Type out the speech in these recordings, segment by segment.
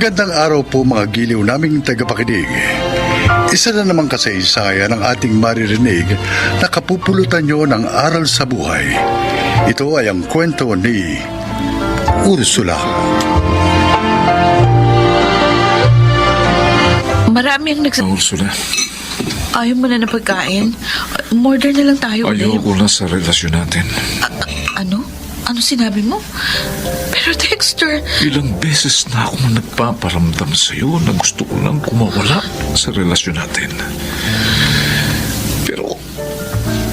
Magandang araw po mga giliw naming tagapakinig. Isa na namang kasaysayan ang ating maririnig na kapupulutan nyo ng aral sa buhay. Ito ay ang kwento ni Ursula. Marami ang Ursula, Ayaw mo na ng pagkain? Murder na lang tayo. ayoko na sa relasyon natin. Ano? Ano sinabi mo? Pero Dexter, Ilang beses na ako nagpaparamdam sa'yo na gusto ko lang kumawala sa relasyon natin. Pero,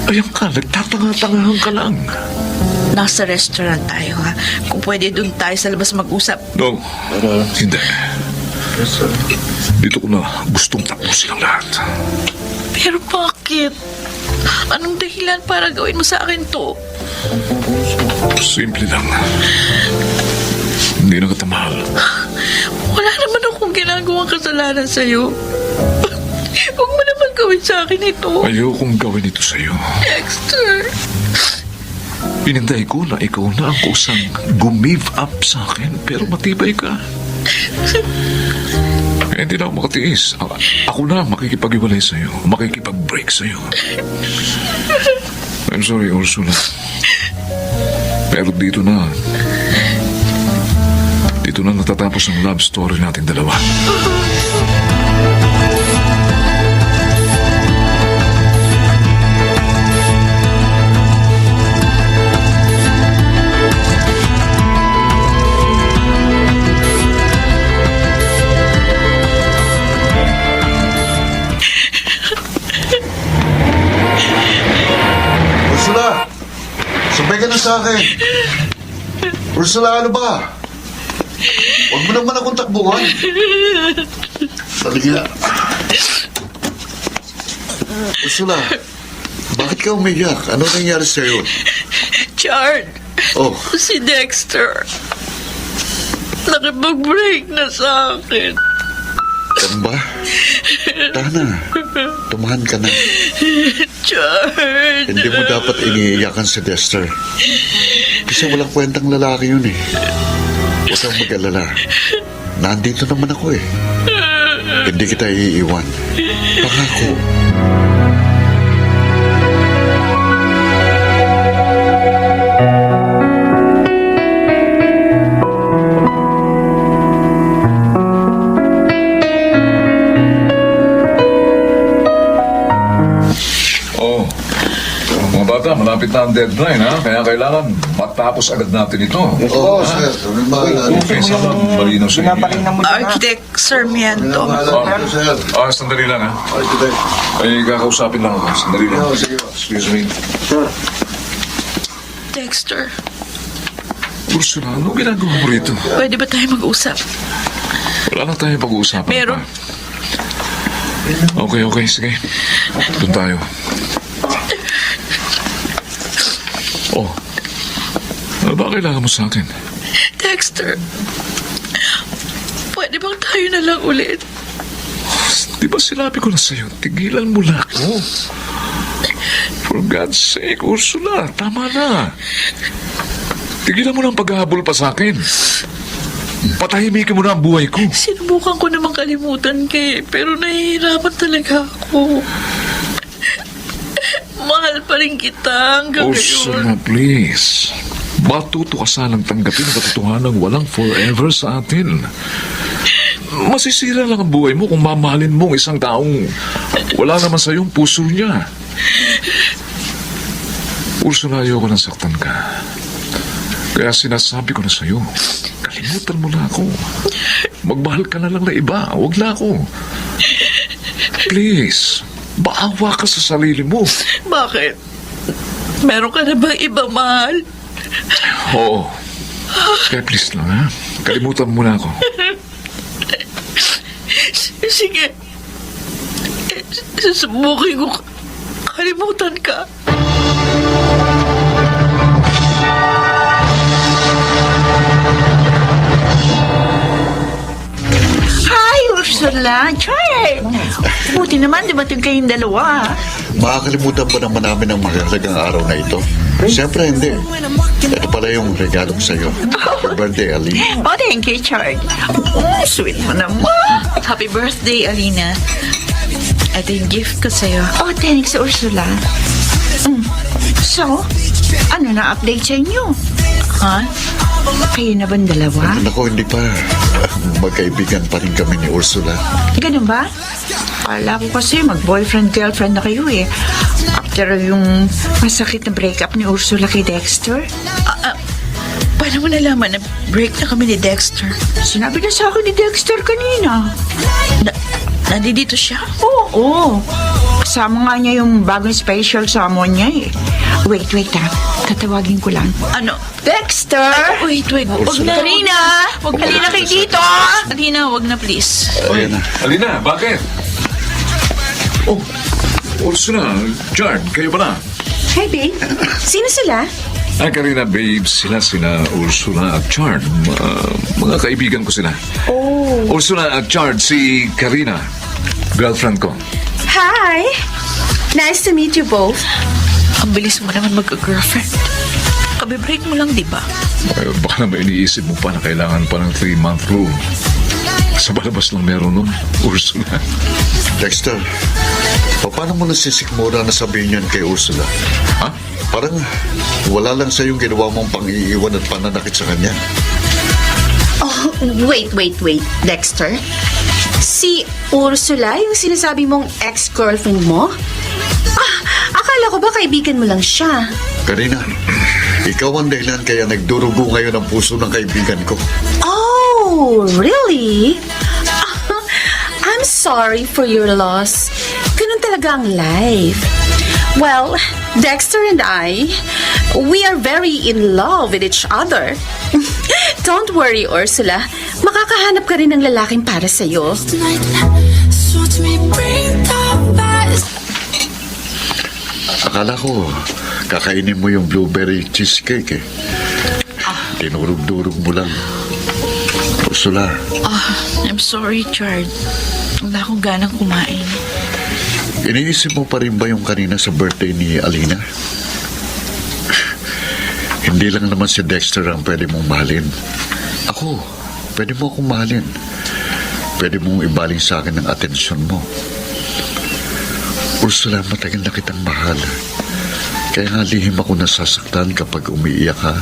ayan ka, nagtatanga-tangahan ka lang. nasa restaurant tayo ha. Kung pwede doon tayo sa labas mag-usap. No, hindi. Dito ko na gustong tapusin ang lahat. Pero bakit? Anong dahilan para gawin mo sa akin to? Simple lang. Hindi na kita mahal. Wala naman akong ginagawang kasalanan sa'yo. Huwag mo naman gawin sa akin ito. Ayokong gawin ito sa'yo. Dexter. Pinintay ko na ikaw na ang kusang gumive up sa akin, pero matibay ka. Kaya hindi na ako makatiis. Ako na makikipag-iwalay sa'yo. Makikipag-break sa'yo. I'm sorry, Ursula. Pero dito na natatapos ang love story nating dalawa. Ursula! Sabay ka na sa akin. Ursula, ano ba? Huwag mo naman akong takbuhan. Talaga. Ursula, bakit ka umiyak? Ano nangyari sa'yo? Chard. Oh, Si Dexter. Nakipag-break na sa akin. ano ba? Tana, tumahan ka na. Chard. Hindi mo dapat iniiyakan si Dexter. Kasi walang kwentang lalaki yun eh. Huwag kang mag-alala. Nandito naman ako eh. Hindi kita iiwan. Pangako. Oh, mga bata, malapit na ang deadline, ha? Kaya kailangan matapos agad natin ito. Oo, sir. Kami bahala. Okay, sana malinaw sa inyo. Architect Sarmiento. Sir. Sandali lang, ha? Architect. Ay, kakausapin lang ako. Sandali lang. Oo, sige. Excuse me. Dexter, Ursula, ano ginagawa mo rito? pwede ba tayo mag-usap? Wala na tayong pag-uusapan. Meron. Pa. Okay, sige. Doon tayo. Oh, ano ba kailangan mo sa akin? Dexter, pwede bang tayo na lang ulit? Di ba sinabi ko na sa'yo, tigilan mo na ako. For God's sake, Ursula, tama na. Tigilan mo na ang paghahabol pa sa akin. Patahimikin mo na ang buhay ko. Sinubukan ko namang kalimutan pero nahihirapan talaga ako. Mahal pa rin kita hanggang ngayon. Ursula, please. Matuto ka sanang tanggapin ang katotohanan walang forever sa atin. Masisira lang ang buhay mo kung mamahalin mo ang isang taong wala naman sa iyong puso niya. Ursula, ayoko nang saktan ka. Kaya sinasabi ko na sa'yo, kalimutan mo na ako. Magmahal ka na lang na iba, huwag na ako. Please, baawa ka sa sarili mo. Bakit? Meron ka na bang ibang mahal? Oo. Kaya please lang, ha? Kalimutan mo na ako. Sige. Susubukin ko kalimutan ka. Hi, Ursula. Chard! Buti naman, dumating kayong dalawa. Makakalimutan ba naman namin ang mahalagang araw na ito? Siyempre hindi. Ito pala yung regalo ko sa'yo. Happy birthday, Alina. Oh, thank you, Chard. Sweet mo naman. Happy birthday, Alina. Ito yung gift ko sa'yo. Oh, thanks, Ursula. So, ano na update sa inyo? Ha? Kayo na bang dalawa? Naku, hindi pa. Magkaibigan pa rin kami ni Ursula. Ganun ba? Kala ko kasi mag-boyfriend-girlfriend na kayo eh. After yung masakit na breakup ni Ursula kay Dexter. Paano mo nalaman na break na kami ni Dexter? Sinabi na sa akin ni Dexter kanina. Nandito siya? Oo. Kasama nga niya yung bagong special summon niya eh. Wait ha. Tatawagin ko lang. Ano? Dexter! Wait. Wag na. Karina! Halina kayo dito! Alina, wag na please. Ayan na. Alina, bakit? Oh, Ursula, Chard, kayo ba na? Hi, babe. Sino sila? Karina, babe, sila Ursula at Chard. Mga kaibigan ko sila. Oh. Ursula at Chard, si Karina, girlfriend ko. Hi. Nice to meet you both. Ang bilis mo naman magka-girlfriend. Kabe-break mo lang, di ba? Baka naman iniisip mo pa na kailangan pa ng 3-month rule. Sa balabas lang meron nun, Ursula. Dexter, paano mo nasisikmura na sabihin yan kay Ursula? Ha? Parang wala lang sa yung ginawa mong pang-iiwan at pananakit sa kanya. Oh, wait, Dexter. Si Ursula, yung sinasabi mong ex-girlfriend mo? Akala ko ba kaibigan mo lang siya? Karina, ikaw ang dahilan kaya nagdurugo ngayon ang puso ng kaibigan ko. Oh, really? I'm sorry for your loss. Ganun talaga ang life. Well, Dexter and I, we are very in love with each other. Don't worry, Ursula. Makakahanap ka rin ng lalaking para sa'yo. Akala ko, kakainin mo yung blueberry cheesecake eh. Dinurog-durog mo lang. Ursula, I'm sorry, Chard. Wala akong ganang kumain. iniisip mo pa rin ba yung kanina sa birthday ni Alina? Hindi lang naman si Dexter ang pwede mong mahalin. Ako, pwede mo akong mahalin. Pwede mong ibaling sa akin ang atensyon mo. Ursula, matagal na kitang mahal. Kaya nga lihim ako nasasaktan kapag umiiyak ka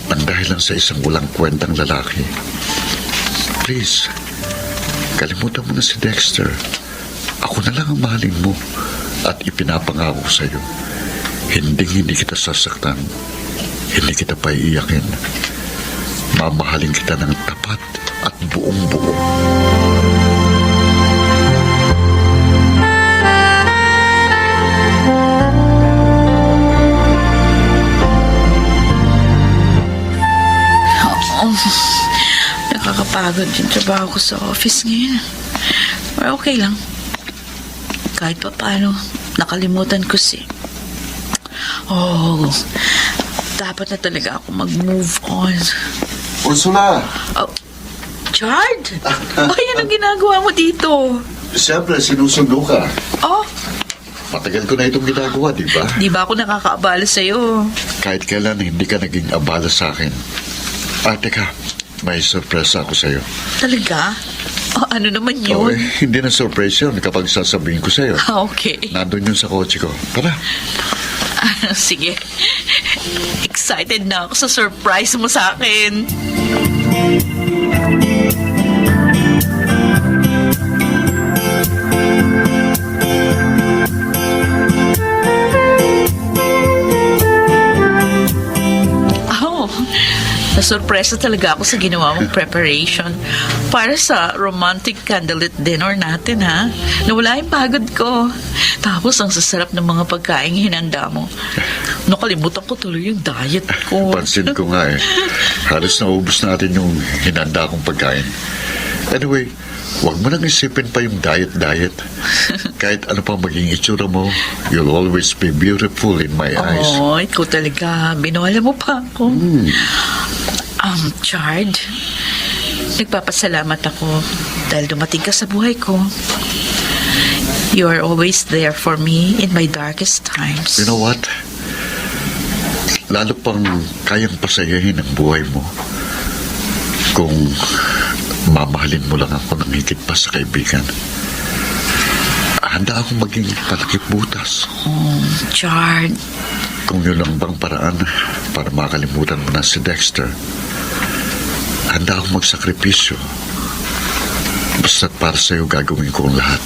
nang dahil lang sa isang walang kwentang lalaki. Please, kalimutan mo na si Dexter. Ako na lang ang mahalin mo at ipinapangako sa'yo. Hindi kita sasaktan. Hindi kita paiiyakin. Mamahalin kita ng tapat at buong buo. Nakakapagod yung trabaho ko sa office ngayon. Pero okay lang. Kahit pa paano, nakalimutan ko dapat na talaga ako mag-move on. Ursula! Oh, Chard! Yan ang ginagawa mo dito. Siyempre, sinusundo ka. Oh, Matagal ko na itong ginagawa, di ba? di ba ako nakakaabala sa'yo? Kahit kailan hindi ka naging abala sa akin. Teka, may surprise ako sa'yo. Talaga? Ano naman Oh, yun? hindi na surprise yun kapag sasabihin ko sa'yo. Okay. Nandun yun sa kotse ko. Tara. Sige. Excited na ako sa surprise mo sa akin. Nasurpresa talaga ako sa ginawa mong preparation para sa romantic candlelit dinner natin, ha? Nawala yung pagod ko. Tapos, ang sasarap ng mga pagkain hinanda mo. Nakalimutan ko tuloy yung diet ko. Pansin ko nga eh. Halos naubos natin yung hinanda kong pagkain. Anyway, huwag mo nang isipin pa yung diet. Kahit ano pa maging itsura mo, you'll always be beautiful in my eyes. Oh, ikaw talaga. Binola mo pa ako. Chard, nagpapasalamat ako dahil dumating ka sa buhay ko. You are always there for me in my darkest times. You know what? lalo pang kayang pasayahin ang buhay mo kung mamahalin mo lang ako ng higit pa sa kaibigan. Handa akong maging palakip butas. Chard, Kung yun lang bang paraan para makalimutan mo na si Dexter, handa akong magsakripisyo. Basta't para sa'yo gagawin ko ang lahat.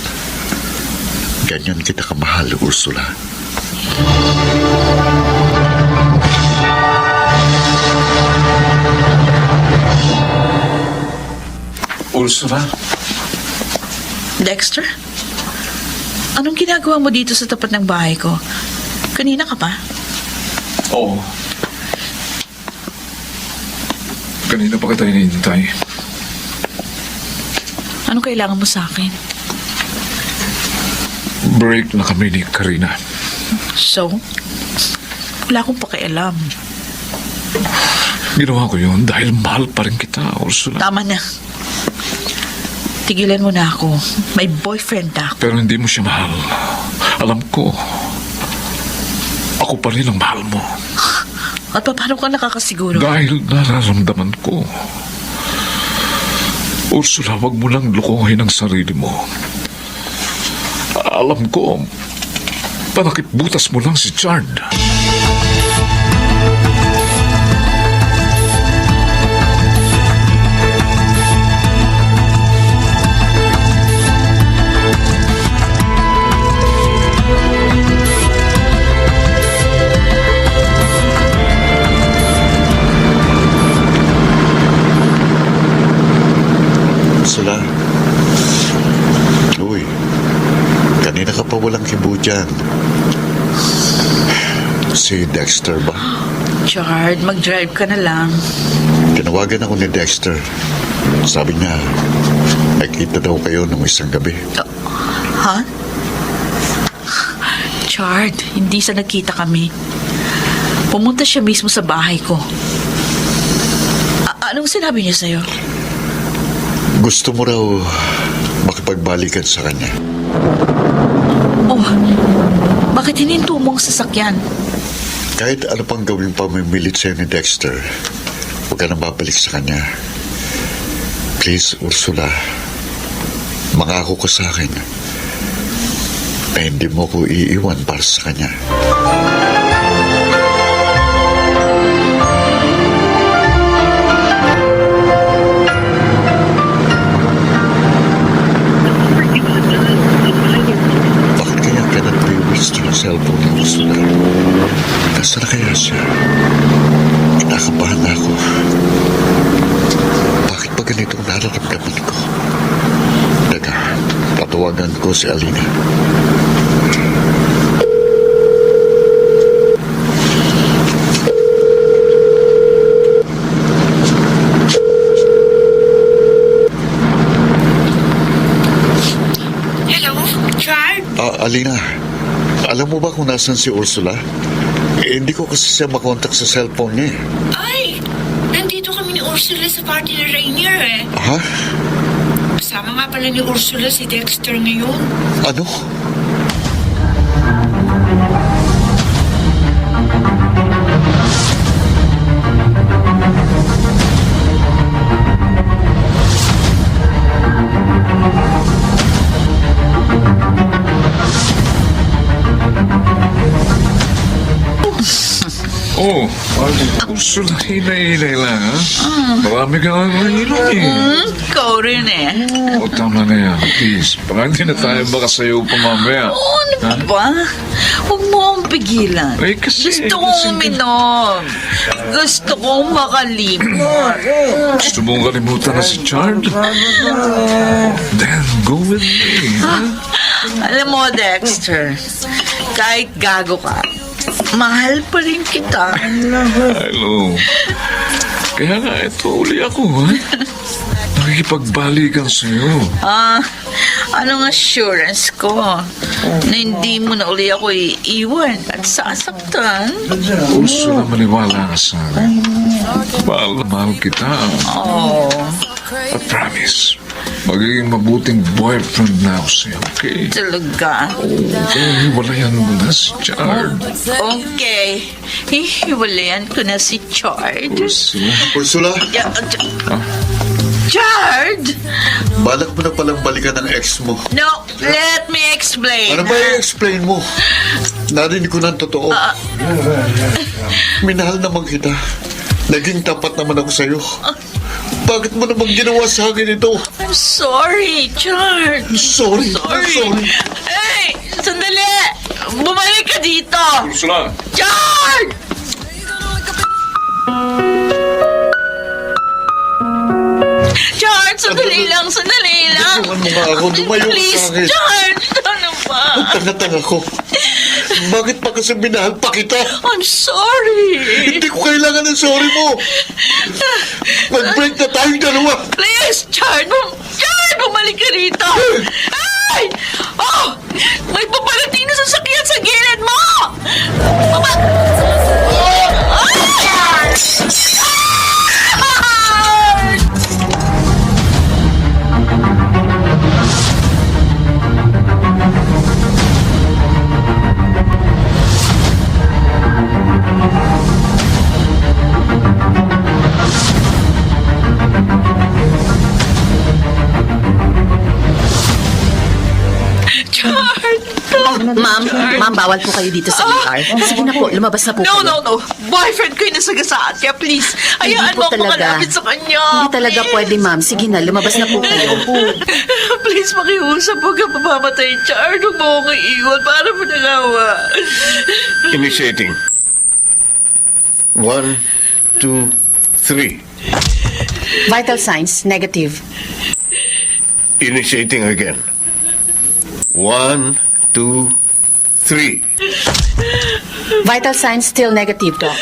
Ganyan kita kamahal, Ursula. Ursula? Dexter? Anong ginagawa mo dito sa tapat ng bahay ko? Kanina ka pa? Oo. Kanina pa kita hinihintay. Anong kailangan mo sa akin? Break na kami ni Karina. So? Wala akong pakialam. Ginawa ko yun dahil mahal pa rin kita, Ursula. Tama na. Tigilan mo na ako. May boyfriend na ako. Pero hindi mo siya mahal. Alam ko. Ako pa rin ang mahal mo. At paano ka nakakasiguro? Dahil nararamdaman ko. Ursula, wag mo lang lukuhin ang sarili mo. Alam ko, panakipbutas mo lang si Chard. Ursula. Uy, kanina ka pa walang kibo dyan. Si Dexter ba? Chard, mag-drive ka na lang. Tinawagan ako ni Dexter. Sabi niya, nakita daw kayo nung isang gabi. Ha? Chard, hindi sa nagkita kami. Pumunta siya mismo sa bahay ko. Anong sinabi niya sa'yo? Gusto mo raw makipagbalikan sa kanya. Oh, bakit hininto mo ang sasakyan? Kahit ano pang gawing pamimilit sa'yo ni Dexter, huwag ka nang babalik sa kanya. Please, Ursula, mangako ka sa akin na hindi mo ko iiwan para sa kanya. Bakit kaya ka nag-reach ng cellphone ni Ursula? Nasaan na kaya siya? Kinakabahan na ako. Bakit ba ganito ang nararamdaman ko? Teka, tatawagan ko si Alina. Hello, Chard? Alina, alam mo ba kung nasan si Ursula? Hindi ko kasi siya makontak sa cellphone niya. Ay, nandito kami ni Ursula sa party ni Rainier eh. Ha? Kasama nga pala ni Ursula si Dexter ngayon. Ano? Oh, Ursula, hinay-hinay lang, ha? Marami ka lang inom eh. Ikaw rin eh. O, tama na yan. Please, baka hindi na tayo makasayaw pa mamaya. Ano ka ba? Huwag mo akong pigilan. Eh, kasi- Gusto kong uminom. Gusto kong makalimot. Gusto mong kalimutan na si Chard? Then, go with me, ha? Alam mo, Dexter, kahit gago ka, mahal pa rin kita. Hello. Kaya nga, ito uli ako, ha? Nakikipagbalikan sa'yo. Anong assurance ko na hindi mo na uli ako iiwan at sasaktan? Ursula, maniwala ka sa akin. Mahal na mahal kita. Oh, I promise. Magiging mabuting boyfriend na ako sa'yo, okay? Talaga. Okay, walayan mo na si Chard. Okay. Hihiwalayan ko na si Chard. Ursula. Ursula, Chard! balak mo na palang balikan ng ex mo. No, let me explain. Ano ba i-explain mo? Narinig ko ng totoo. Minahal naman kita. Naging tapat naman ako sa'yo. Bakit mo naman ginawa sa akin ito? I'm sorry, Chard. Sorry. Sorry. Hey, sandali! Bumalik ka dito! Ursula! Chard! Chard, sandali lang. Tulungan mo nga ako. Lumayo ka Please, sa akin. Chard! Ano ba? Tanga-tanga ko. Bakit pa kasi minahal pa kita? I'm sorry. Hindi ko kailangan ng sorry mo. Mag-break na tayong dalawa. Please, Chard! Chard, bumalik ka rito! Ay! Oh! May paparating na sasakyan sa gilid mo! Baba! Ay! Chard! Ma'am, bawal po kayo dito sa ER. Sige na po, lumabas na po No, kayo. no. Boyfriend ko yung nasagasaan. Kaya please, hayaan mo ako malapit sa kanya. Hindi talaga Please. pwede, ma'am. Sige na, lumabas na po kayo. Please, pakiusap. Huwag ka papamatay, Chard. Huwag mo akong iiwan para mo nagawa. Initiating. 1, 2, 3. Vital signs, negative. Initiating again. 1, 2, 3. Vital signs still negative, Doc.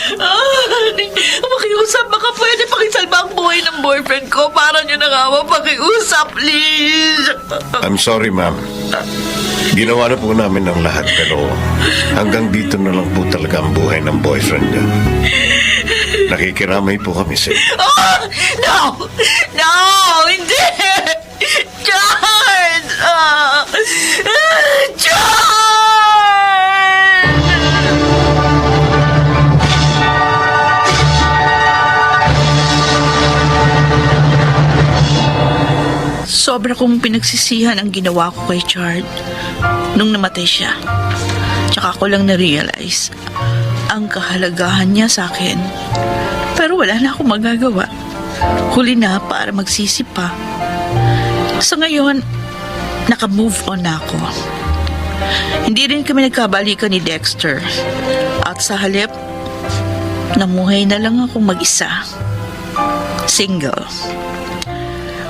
Pakiusap. Baka pwede pakisalba ang buhay ng boyfriend ko. Para niyo nagawa. Pakiusap, please. I'm sorry, ma'am. Ginawa na po namin ang lahat pero hanggang dito na lang po talaga ang buhay ng boyfriend niya. Nakikiramay po kami sa inyo. Oh, no! No! Hindi! Chard! Chard! Sobra kong pinagsisihan ang ginawa ko kay Chard nung namatay siya. Tsaka ko lang na-realize ang kahalagahan niya sa akin. Pero wala na akong magagawa. Huli na para magsisi pa. Sa ngayon, naka-move on na ako. Hindi rin kami nagkabalikan ni Dexter. At sa halip, namuhay na lang akong mag-isa. Single.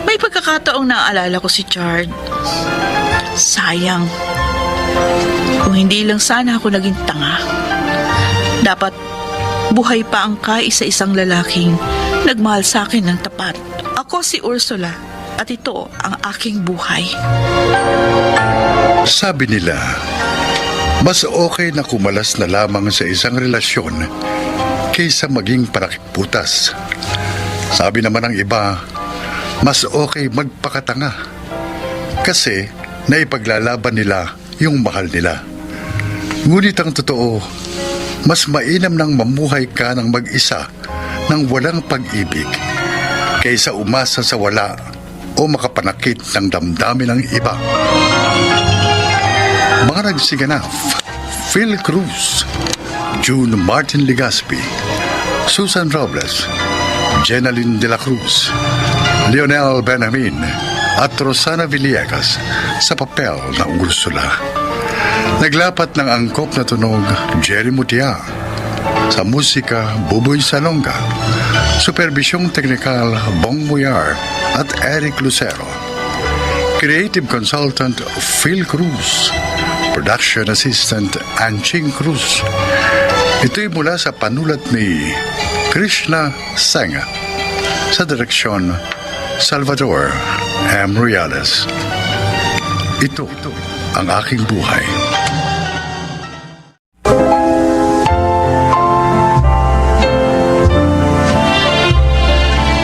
May pagkakataong naaalala ko si Chard. Sayang. Kung hindi lang sana ako naging tanga. Dapat buhay pa ang kaisa-isang lalaking nagmahal sa akin ng tapat. Ako si Ursula at ito ang aking buhay. Sabi nila, mas okay na kumalas na lamang sa isang relasyon kaysa maging parakipputas. Sabi naman ng iba, mas okay magpakatanga kasi naipaglalaban nila yung mahal nila. Ngunit ang totoo, mas mainam nang mamuhay ka ng mag-isa ng walang pag-ibig kaysa umasa sa wala o makapanakit ng damdamin ng iba. Mga nagsiganap, Phil Cruz, June Martin Legaspi, Susan Robles, Jenaline de la Cruz, Leonel Benjamin at Rosana Villegas sa papel na Ursula. Naglapat ng angkop na tunog Jerry Mutia. Sa musika Buboy Salonga. Supervisyong teknikal Bong Muyar at Eric Lucero. Creative Consultant Phil Cruz. Production Assistant Anching Cruz. Ito'y mula sa panulat ni Krishna Senga. Sa direksyon Salvador M. Reales. Ito ang aking buhay.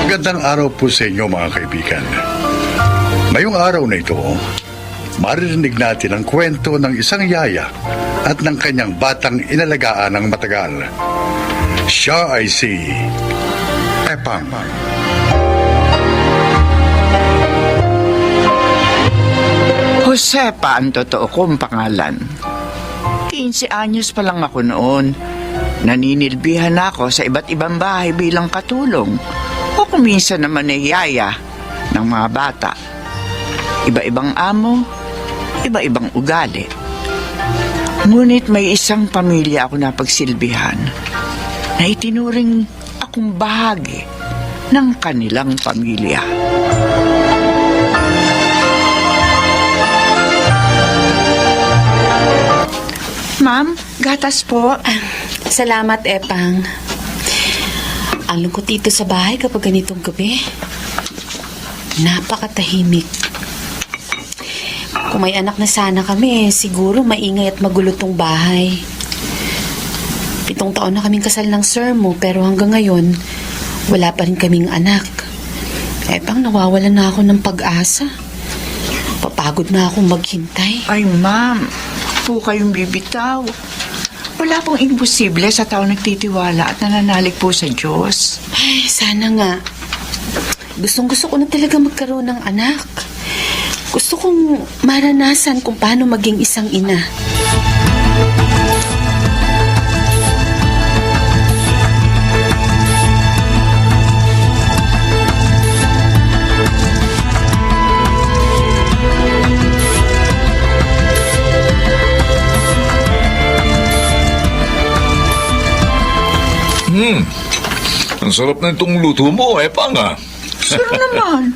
Magandang araw po sa inyo mga kaibigan. Ngayong araw na ito, maririnig natin ang kwento ng isang yaya at ng kanyang batang inalagaan ng matagal. Siya ay si Epang. Josepa ang totoo kong pangalan. 15 anyos pa lang ako noon. Naninilbihan ako sa iba't ibang bahay bilang katulong o kuminsan naman ay yaya ng mga bata. Iba-ibang amo, iba-ibang ugali. Ngunit may isang pamilya ako napagsilbihan na itinuring akong bahagi ng kanilang pamilya. Ma'am, gatas po. Salamat, Epang. Ang lungkot dito sa bahay kapag ganitong gabi. Napakatahimik. Kung may anak na sana kami, siguro maingay at magulo tong bahay. 7 taon na kaming kasal ng sir mo, pero hanggang ngayon, wala pa rin kaming anak. Epang, nawawalan na ako ng pag-asa. Papagod na akong maghintay. Ay, ma'am, po kayong bibitaw. Wala pong imposible sa tao nagtitiwala at nananalig po sa Diyos. Ay, sana nga. Gustong-gusto ko na talaga magkaroon ng anak. Gusto kong maranasan kung paano maging isang ina. Ang sarap na itong luto mo, Epang, ah. Sir naman,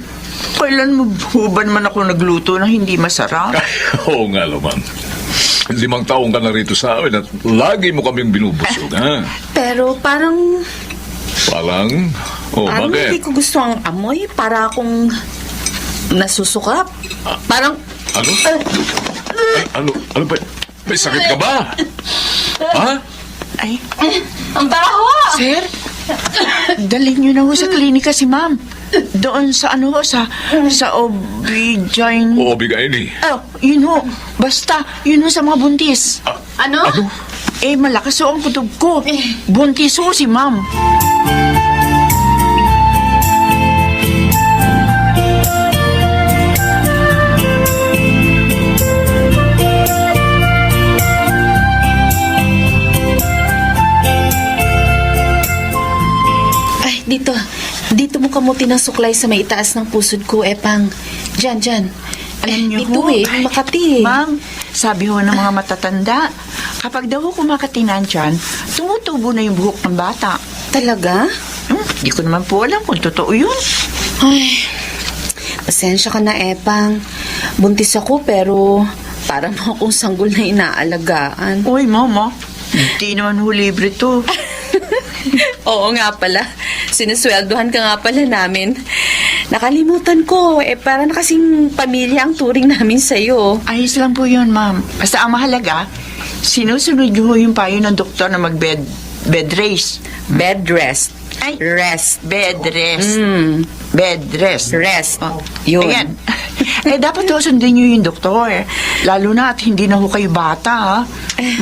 kailan mo huban man ako nagluto na hindi masarap? Oo nga naman. 5 taong ka na rito sa amin at lagi mo kaming binubusog, ha? Pero parang Parang? Oh, hindi bakit? ko gusto ang amoy. Para akong nasusukap. Parang... Ano? Ano? Ano ba? May sakit ka ba? Ha? Ay, Ang baho! sir, dalhin niyo na ho sa klinika si ma'am. Doon sa sa OB-GYN. Oo, bigayin eh. Oh, yun ho. Basta, yun ho sa mga buntis. Ano? Eh, malakas ho ang kutob ko. Buntis ho si ma'am. Ay, dito. Dito mo kamuti ng suklay sa may itaas ng pusod ko, Epang. Diyan. Alam niyo Ito ho. eh, Makati. Ma'am, sabi ho ng mga matatanda, kapag daw ho kumakatinan dyan, tumutubo na yung buhok ng bata. Talaga? Di ko naman po alam kung totoo yun. Ay, pasensya ka na, Epang. Buntis ako pero parang akong sanggol na inaalagaan. Uy, mama, di naman ho libre to. Oo nga pala. Sinusweldohan ka nga pala namin. Nakalimutan ko. Parang kasing pamilya ang turing namin sa'yo. Ayos lang po yun, ma'am. Basta ang mahalaga, sinusunod niyo ho yung payo ng doktor na bed rest. Bed rest. Ay, Rest. bed rest. Bed rest. Rest. Oh, Yun. Ayan. Dapat ho sundin niyo yung doktor. Lalo na at hindi na ho kayo bata, ha?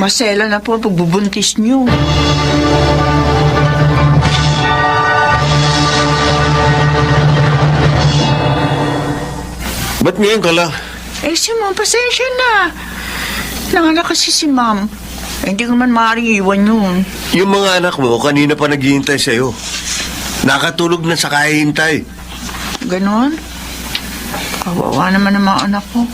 Masela na po ang pagbubuntis niyo. Ba't ngayon ka lang? Eh, si ma'am, pasensya na. Nanganak kasi si ma'am. Hindi ko man maaaring iwan yun. Yung mga anak mo, kanina pa naghihintay sa'yo. Nakatulog na sa kahihintay. Ganon? Kawawa naman ang mga anak ko.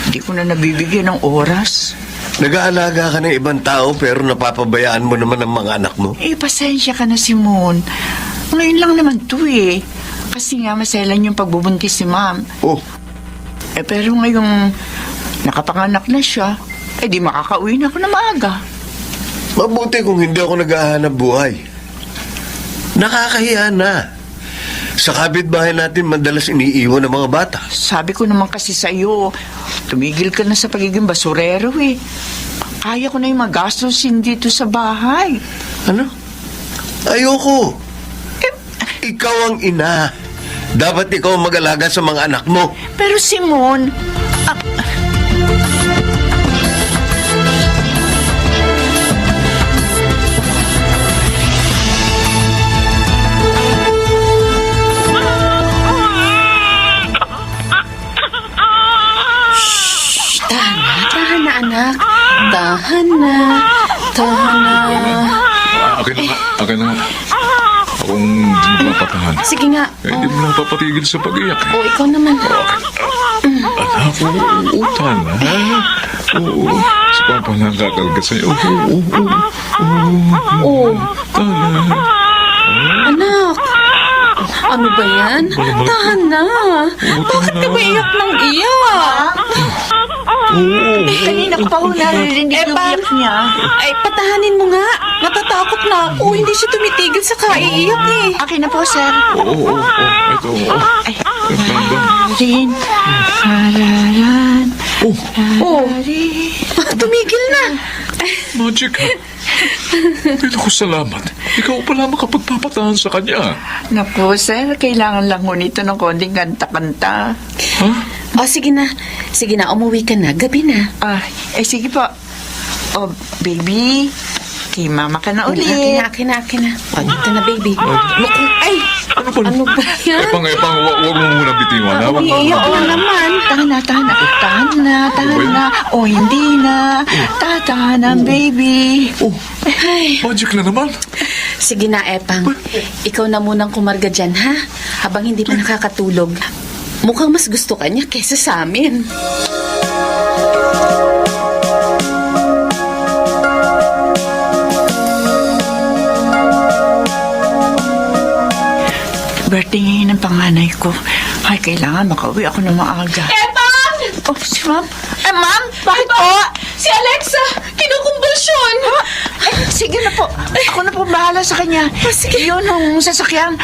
Hindi ko na nabibigyan ng oras. Nag-aalaga ka ng ibang tao pero napapabayaan mo naman ang mga anak mo. Eh, pasensya ka na, Simon. Ngayon lang naman to eh. Kasi nga maselan yung pagbubuntis si ma'am. Oh, Eh, pero ngayong nakapanganak na siya, eh di makakauwi na ako na maaga. mabuti kung hindi ako naghahanap buhay. Nakakahiya na. Sa kapitbahay natin, madalas iniiwan ng mga bata. Sabi ko naman kasi sa iyo, tumigil ka na sa pagiging basurero eh. Kaya ko na yung magastosin dito sa bahay. Ano? Ayoko. Ikaw ang ina. Dapat ikaw ang mag-alaga sa mga anak mo. Pero Simon, Tahan na, anak. Tahan na. Tahan na. Akin na. Akong hindi mapatahan. Sige nga. Hindi mo lang papatigil sa pag-iyak. O, ikaw naman. Anak, uutan, ha? Oo. Si Papa lang kakalga sa'yo. Oh, anak. Ano ba yan? Tahan na. Bakit ka ba iyak ng iyak? kanina ko pa ho naririnig yung iyak niya. Ay, patahanin mo nga. Natatakot na ako. Hindi siya tumitigil sa kaiiyak eh. Akin na po, sir. Oo. Ito. Ay, hararin, hararan, Oh, tumigil na. Magic, ha? Pero ko salamat. Ikaw pala makapagpapatahan sa kanya. Naku, sir, kailangan lang ho nito ng konting kanta-kanta. Ha? O, sige na. Sige na, umuwi ka na. Gabi na. Sige po. Oh, baby, kay mama ka na ulit. Akin na. O, dito na, baby. Naku, ay! Ano ba yan? Epang, huwag mo muna bitiwan, ha? Huwag mo Iiyak muna. na naman. Tahan na. O, hindi na. Tahan na, baby. Ay, Magic na naman. sige na, Epang. Ikaw na munang kumarga dyan, ha? Habang hindi pa nakakatulog. Mukhang mas gusto ka niya kesa sa amin. Birthday ngayon ng panganay ko. Ay, kailangan makauwi ako ng maaga. Epang! Oh, si ma'am. Ma'am, bakit po? Si Alexa! Kinukumbulsyon! Sige na po. Ako na po bahala sa kanya. Sige. Yun ang sasakyan.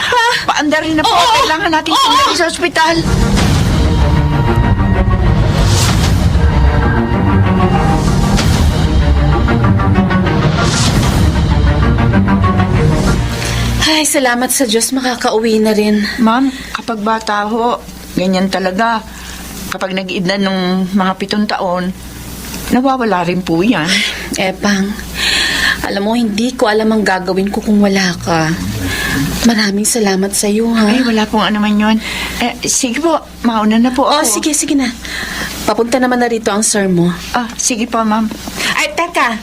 Paandarin na po. Oo. Kailangan natin tingnan sa ospital. Ay, salamat sa Diyos, makakauwi na rin. Ma'am, kapag bata ho, ganyan talaga. Kapag nag-edad ng mga 7 taon, nawawala rin po yan. Epang, alam mo, hindi ko alam ang gagawin ko kung wala ka. Maraming salamat sa iyo, ha? Ay, wala pong ano man yun. Sige po, mauna na po Oh, ako. sige na. Papunta naman na rito ang sir mo. Sige po, ma'am. Ay, teka.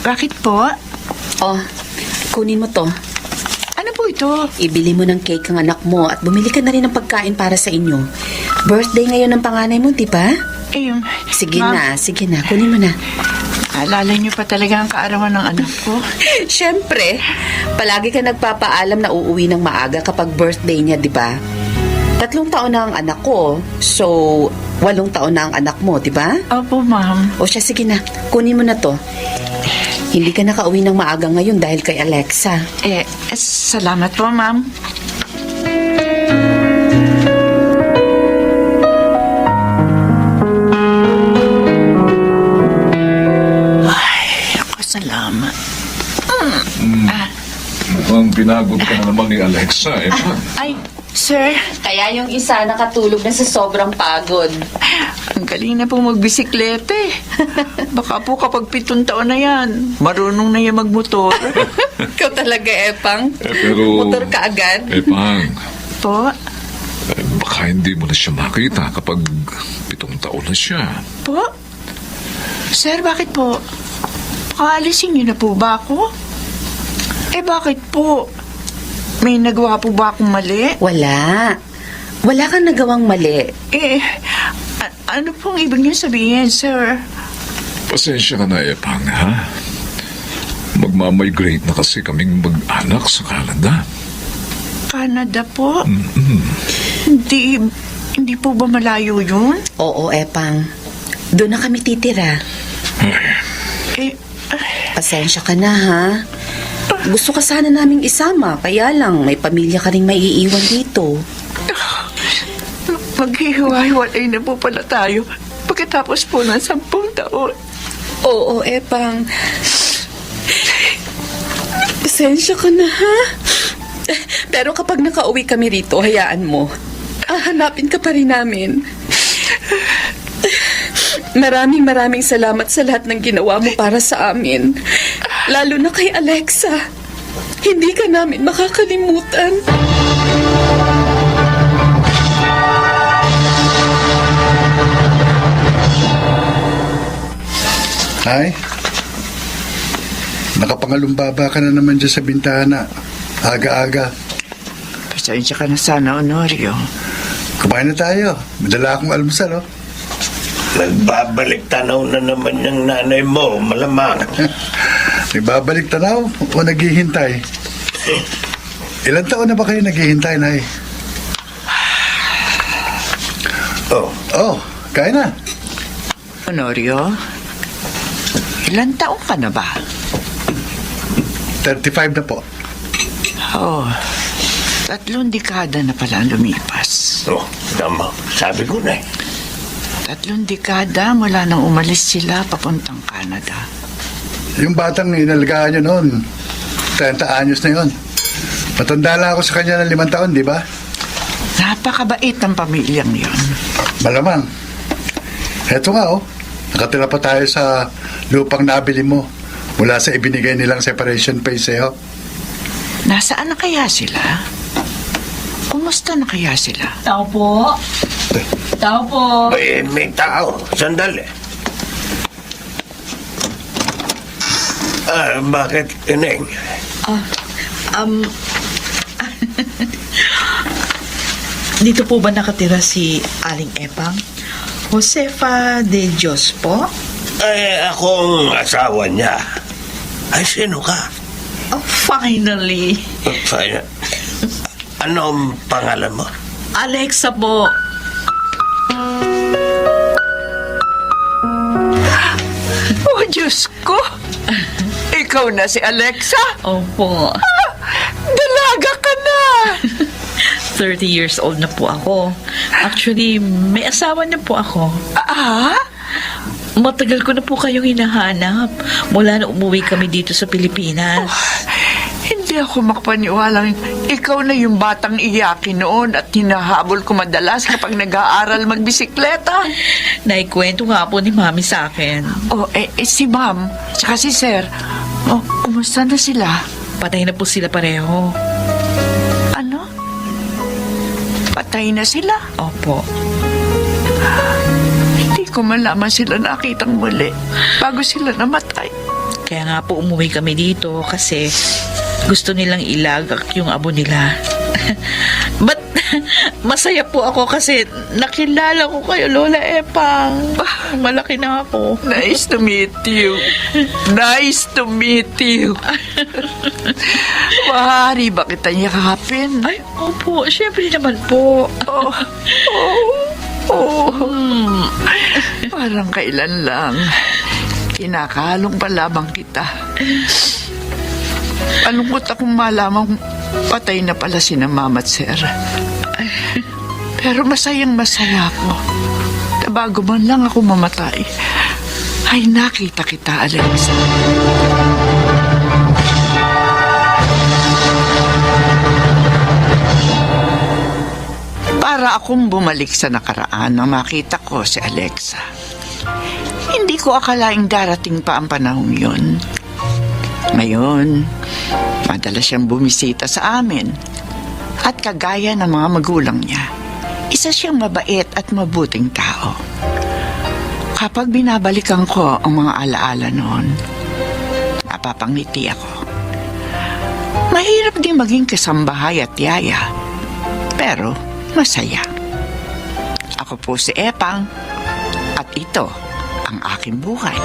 Bakit po? Oh, kunin mo to. Ano po ito? Ibili mo ng cake ang anak mo at bumili ka na rin ng pagkain para sa inyo. Birthday ngayon ng panganay mo, di ba? Sige Sige na. Kunin mo na. Alala niyo pa talaga ang kaarawan ng anak ko. Siyempre, palagi ka nagpapaalam na uuwi ng maaga kapag birthday niya, di ba? 3 taon na ang anak ko. So, 8 taon na ang anak mo, di ba? Opo, ma'am. O siya, sige na. Kunin mo na to. Hindi ka nakauwi ng maaga ngayon dahil kay Alexa. Salamat po, ma'am. Ay, ako salamat. Mukhang pinagod ka na naman ni Alexa, Epang. Ay, sir, Kaya yung isa nakatulog na sa sobrang pagod. ang galing na po magbisiklete. Baka po kapag 7 taon na yan, marunong na yan magmotor. Ikaw talaga, Epang. Pero... Motor ka agad. Epang, Po? baka hindi mo na siya makita kapag 7 taon na siya. Po? Sir, bakit po? Paalisin niyo na po ba ako? Bakit po? May nagawa po ba akong mali? Wala. Wala kang nagawang mali. Ano pong ibig niyo sabihin, sir? Pasensya ka na, Epang, ha? Magmamigrate na kasi kaming mag-anak sa Canada. Canada po? Hindi po ba malayo yun? Oo, Epang. Doon na kami titira. Pasensya ka na, ha? Gusto ka sana naming isama, kaya lang may pamilya ka rin maiiwan dito. Maghihiwa-hiwalay na po pala tayo pagkatapos po ng 10 taon. Oo, Epang. Pasensya ka na, ha? Pero kapag nakauwi kami rito, hayaan mo. Hanapin ka pa rin namin. Maraming salamat sa lahat ng ginawa mo para sa amin. Lalo na kay Alexa. Hindi ka namin makakalimutan. Ay, nakapangalumbaba ka na naman dyan sa bintana. Aga-aga. Pasensya ka na sana, Honorio. Kumain na tayo. Madala akong almusal, oh. Nagbabalik tanaw na naman yung nanay mo, malamang. Nagbabalik tanaw o naghihintay? Ilan taon na ba kayo naghihintay, Nay? Oh, kain na. Honorio, ilan taong ka na ba? 35 na po. Oh, 3 dekada na pala ang lumipas. Oh, tama. Sabi ko na 3 dekada mula nang umalis sila papuntang Canada. Yung batang inalagaan nyo noon, 30 anyos na yon. Matanda lang ako sa kanya ng 5 taon, di ba? Napakabait ng pamilyang yon. Malamang. Eto nga, oh. Nakatira pa tayo sa lupang nabili mo mula sa ibinigay nilang separation pay sa'yo. Nasaan na kaya sila? Kumusta na kaya sila? Tao po. Tao po. may tao. Sandali. Bakit, Ineng? Dito po ba nakatira si Aling Epang? Josefa de Dios po? Akong asawa niya. Ay, sino ka? Oh, finally. Fine. Anong pangalan mo? Alexa po. Oh, Diyos ko! Ikaw na si Alexa? Opo. Dalaga ka na! 30 years old na po ako. Actually, may asawa na po ako. Ah? Matagal ko na po kayong hinahanap mula na umuwi kami dito sa Pilipinas. Hindi ako makapaniwalang ikaw na yung batang iyakin noon at hinahabol ko madalas kapag nag-aaral magbisikleta. Naikwento nga po ni Mami sa akin. Oh, si Ma'am, tsaka si Sir. Oh, kumusta na sila? Patay na po sila pareho. Ano? Patay na sila? Opo. Hindi ko malaman sila nakitang muli bago sila namatay. Kaya nga po umuwi kami dito kasi gusto nilang ilagak yung abo nila. But masaya po ako kasi nakilala ko kayo, Lola Epang. Malaki na ako. Nice to meet you. Nice to meet you. Maaari ba kita yakapin? Ay, opo. Siyempre naman po. Parang kailan lang. Kinakalong pa lamang kita. Malungkot akong malamang patay na pala si na Mama at Sir. Pero masayang masaya ako na bago man lang ako mamatay, ay nakita kita, Alexa. Para akong bumalik sa nakaraan nang makita ko si Alexa. Hindi ko akalaing darating pa ang panahong yun. Ngayon, madalas siyang bumisita sa amin. At kagaya ng mga magulang niya, isa siyang mabait at mabuting tao. Kapag binabalikan ko ang mga alaala noon, napapangiti ako. Mahirap din maging kasambahay at yaya, pero masaya. Ako po si Epang, at ito ang aking buhay.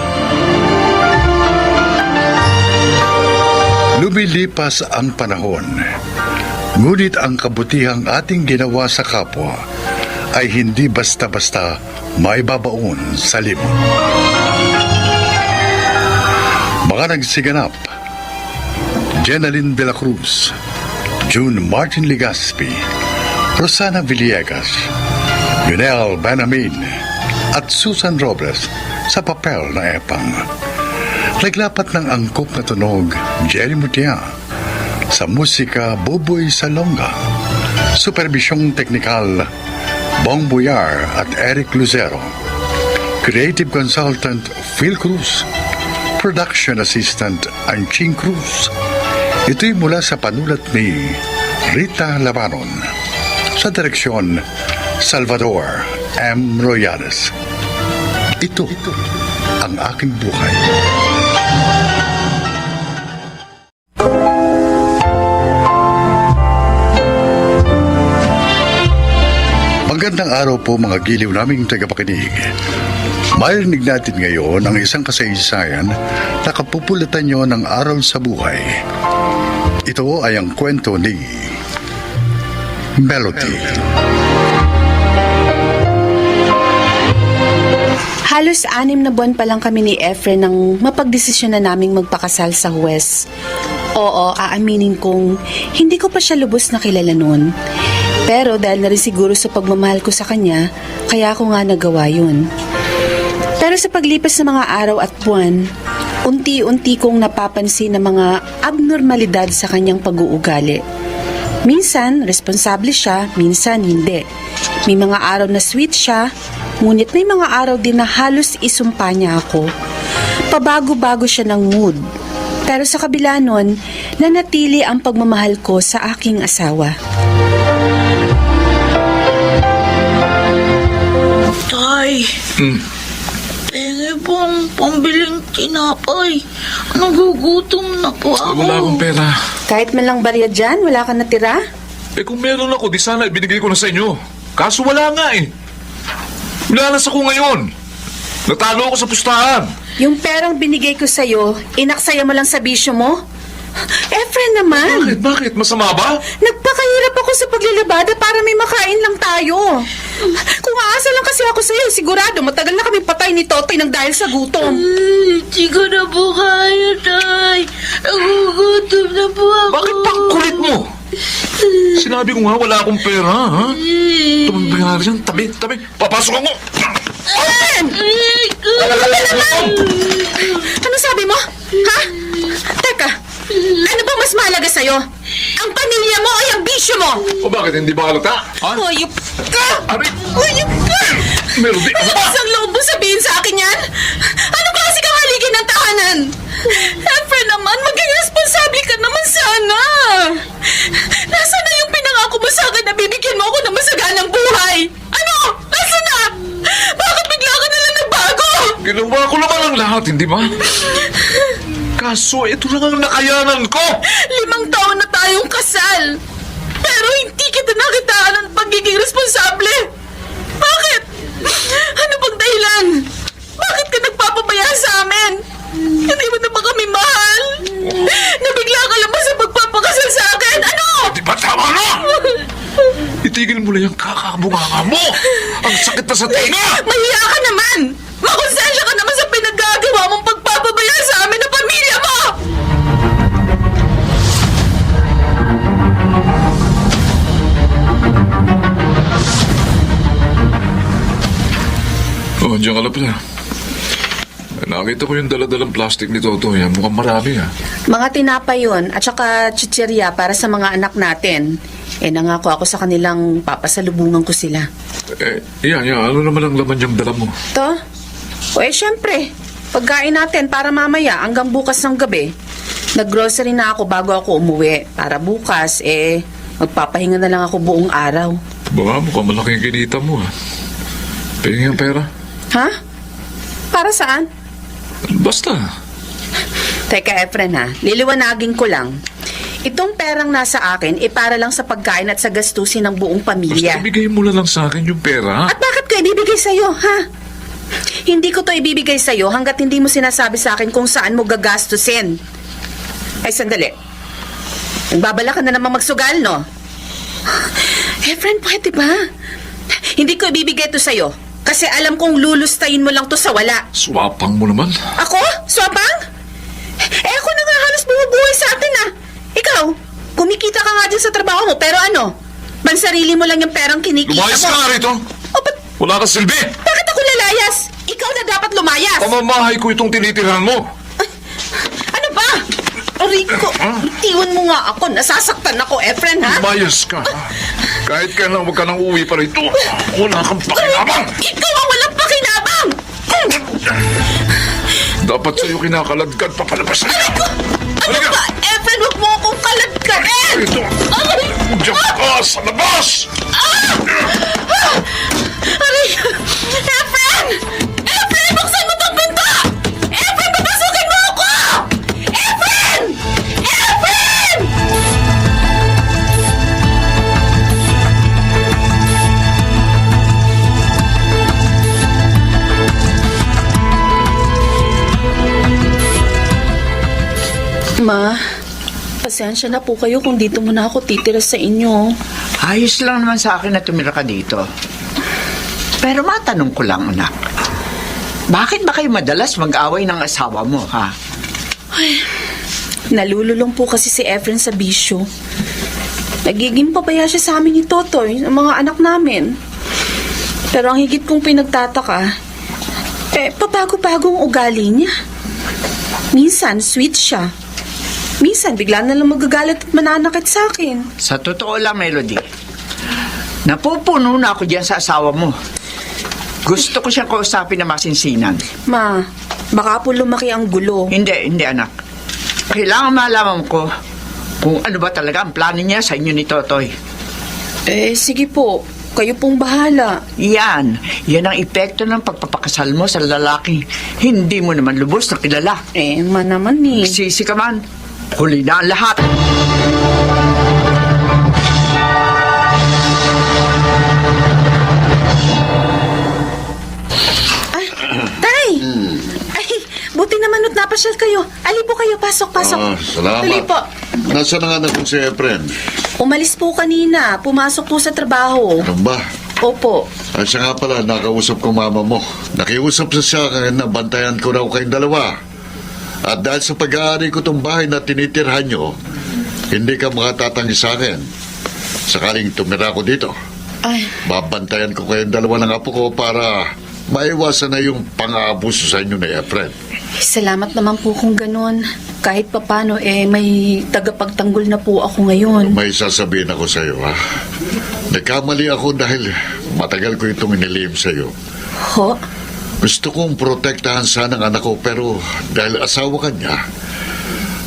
Lumilipas ang panahon, ngunit ang kabutihang ating ginawa sa kapwa ay hindi basta-basta maibabaon sa limot. Mga nagsiganap: Jenaline de la Cruz, June Martin Legaspi, Rosana Villegas, Yunel Banamin, at Susan Robles sa papel na Epang. Naglapat ng angkop na tunog, Jerry Mutia, Sa musika, Buboy Salonga. Supervisyong teknikal, Bong Buyar at Eric Lucero. Creative Consultant, Phil Cruz. Production Assistant, Anching Cruz. Ito'y mula sa panulat ni Rita Labanon. Sa direksyon, Salvador M. Royales. Ito ang aking buhay. Magandang araw po mga giliw naming tagapakinig. Marinig natin ngayon ang isang kasaysayan na kapupulatan nyo ng aral sa buhay. Ito ay ang kwento ni Melody. Halos 6 na buwan pa lang kami ni Efren nang mapagdesisyon na naming magpakasal sa Huwes. Oo, aaminin kong hindi ko pa siya lubos na kilala noon. Pero dahil na rin siguro sa pagmamahal ko sa kanya, kaya ako nga nagawa yun. Pero sa paglipas ng mga araw at buwan, unti-unti kong napapansin na mga abnormalidad sa kanyang pag-uugali. Minsan, responsable siya, minsan hindi. May mga araw na sweet siya, ngunit may mga araw din na halos isumpa niya ako. Pabago-bago siya ng mood. Pero sa kabila nun, nanatili ang pagmamahal ko sa aking asawa. Tay, pengi pong pambiling tinapay. Nagugutom na po ako. Wala akong pera. Kahit man lang barya dyan, wala ka natira? Eh kung meron ako, di sana ibinigay ko na sa inyo. Kaso wala nga eh. Minalas ako ngayon. Natalo ako sa pustahan. Yung perang binigay ko sa'yo, inaksaya mo lang sa bisyo mo? Efren naman! Bakit? Masama ba? Nagpakahirap ako sa paglalabada para may makain lang tayo. Kung aasa lang kasi ako sa'yo, sigurado matagal na kami patay ni Totoy nang dahil sa gutom. Hindi ko na po kaya, Tay. Nagugutom na po ako. Bakit pang kulit mo? Sinabi ko nga wala akong pera, ha? Tumabing nga dyan, tabi. Papasok ako! Efren! Ano sabi mo? Ha? Teka, ano bang mas mahalaga sa'yo? Ang pamilya mo o yung bisyo mo? O bakit hindi ba halata? Ha? Hayop ka! Aray! Hayop ka! Melody, ano ba? Isang loob mo sabihin sa akin yan? Anong klase kang haligi ng tahanan? Efren naman, maging responsable ka naman sana. Nasaan na yung pinangako mo sa akin na bibigyan mo ako ng masaganang buhay? Ano? Nasaan na? Bakit bigla ka na lang nagbago? Ginawa ko naman ang lahat, hindi ba? Kaso ito lang ang nakayanan ko! 5 taon na tayong kasal. Pero hindi kita nakitaan ng pagiging responsable. Bakit? Ano bang dahilan? Bakit ka nagpapabaya sa amin? Hindi mo na ba kami mahal? Nabigla ka lamang sa pagpapakasal sa akin? Ano? Di ba tama na? Itigil mo na yung kakabunganga mo! Ang sakit na sa tenga! Mahiya ka naman! Makonsensya ka naman sa pinagagawa mong pagpapabaya sa amin ng pamilya mo! Oh, diyan ka lang pala. Nakita ko yung daladalang plastic ni Toto. Yan, mukhang marami ha. Mga tinapay yun at saka chichirya para sa mga anak natin. Nangako ako sa kanilang papasalubungan ko sila. Yan. Ano naman ang laman yung dala mo? To? Syempre. Pagkain natin para mamaya hanggang bukas ng gabi. Nag-grocery na ako bago ako umuwi. Para bukas, magpapahinga na lang ako buong araw. Baka mukhang malaking kinita mo ha. Pahingin ang pera. Ha? Para saan? Basta. Teka, Efren ha. Liliwanagin ko lang. Itong perang nasa akin, para lang sa pagkain at sa gastusin ng buong pamilya. Basta ibigay mo na lang sa akin yung pera. At bakit ko ibibigay sa'yo, ha? Hindi ko to ibibigay sa'yo hanggat hindi mo sinasabi sa akin kung saan mo gagastusin. Ay, sandali. Nagbabala ka na naman magsugal, no? Efren, pwede ba? Hindi ko ibibigay to sa'yo. Kasi alam kong lulustayin mo lang to sa wala. Swapang mo naman. Ako? Swapang? Ako na nga halos bumubuhay sa atin, ah. Ikaw, kumikita ka nga dyan sa trabaho mo, pero ano? Bansarili mo lang yung perang kinikita mo. Lumayas ka nga rito. O, ba't Wala ka silbi. bakit ako lalayas? Ikaw na dapat lumayas. Pamamahay ko itong tinitirahan mo. Ano ba? Rico, itiwan mo nga ako. Nasasaktan ako, Efren, ha? Mayas ka. Kahit kailan huwag ka nang uwi pa rito. Wala kang pakinabang. Ikaw ang walang pakinabang! Dapat sa'yo kinakaladkad papalabas na. Ano ba? Efren, huwag mo akong kaladkarin! Ito. Diyan ka sa labas. Aray! Efren! Efren, buksan mo tong pinto! Efren, papasukin mo ako! Efren! Efren! Ma, pasensya na po kayo kung dito muna ako titira sa inyo. Ayos lang naman sa akin na tumira ka dito. Pero matanong ko lang, anak. Bakit ba kayo madalas mag-away ng asawa mo, ha? Nalululong po kasi si Efren sa bisyo. Nagiging pabaya siya sa amin ni Totoy, ang mga anak namin. Pero ang higit kong pinagtataka, pabago-bagong ugali niya. Minsan, sweet siya. Minsan, bigla na lang magagalit at mananakit sa akin. Sa totoo lang, Melody, napupuno na ako dyan sa asawa mo. Gusto ko siyang kausapin na masinsinan. Ma, baka po lumaki ang gulo. Hindi, anak. Kailangan malaman ko kung ano ba talaga ang plano niya sa inyo ni Totoy. Sige po. Kayo pong bahala. Yan ang epekto ng pagpapakasal mo sa lalaki. Hindi mo naman lubos na kilala. Ma naman eh. Sisi ka man, huli na ang lahat. Tay! Ay, buti naman at napasyal kayo. Ali po kayo, pasok. Salamat. Tuloy po. Nasaan na nga na kung si Efren? Umalis po kanina. Pumasok po sa trabaho. Ano ba? Opo. Ay, siya nga pala, nakausap ko mama mo. Nakiusap siya kaya nabantayan ko raw kayong dalawa. At dahil sa pag-aari ko itong bahay na tinitirhan nyo, hindi ka makatatangi sa akin. Sakaling tumira ko dito, Ay, babantayan ko kayong dalawa ng apo ko para maiwasan na yung pang-aabuso sa inyo ni Efren. salamat naman po kung ganun. Kahit papano, may tagapagtanggol na po ako ngayon. May sasabihin ako sa iyo, ha? Nagkamali ako dahil matagal ko itong inilihim sa iyo. Ho? Gusto kong protektahan sana ang anak ko pero dahil asawa ka niya,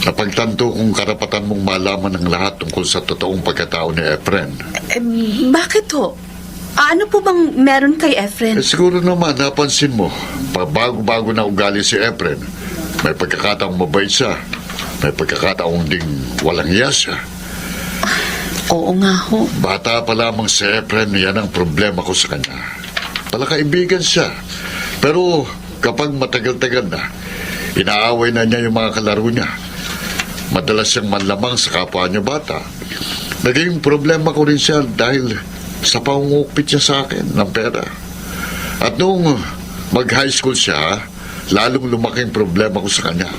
napagtanto kong karapatan mong malaman ang lahat tungkol sa totoong pagkatao ni Efren. Bakit ho? Ano po bang meron kay Efren? Siguro naman napansin mo, pabago-bago na ugali si Efren. May pagkakataong mabait siya, may pagkakataong ding walang iya siya. Oo nga ho. Bata pa lamang si Efren, yan ang problema ko sa kanya. Palakaibigan siya. Pero kapag matagal-tagal na, inaaway na niya yung mga kalaro niya. Madalas siyang manlamang sa kapwa niya bata. Naging problema ko rin siya dahil sa pangungupit niya sa akin ng pera. At nung mag-high school siya, lalong lumaking problema ko sa kanya.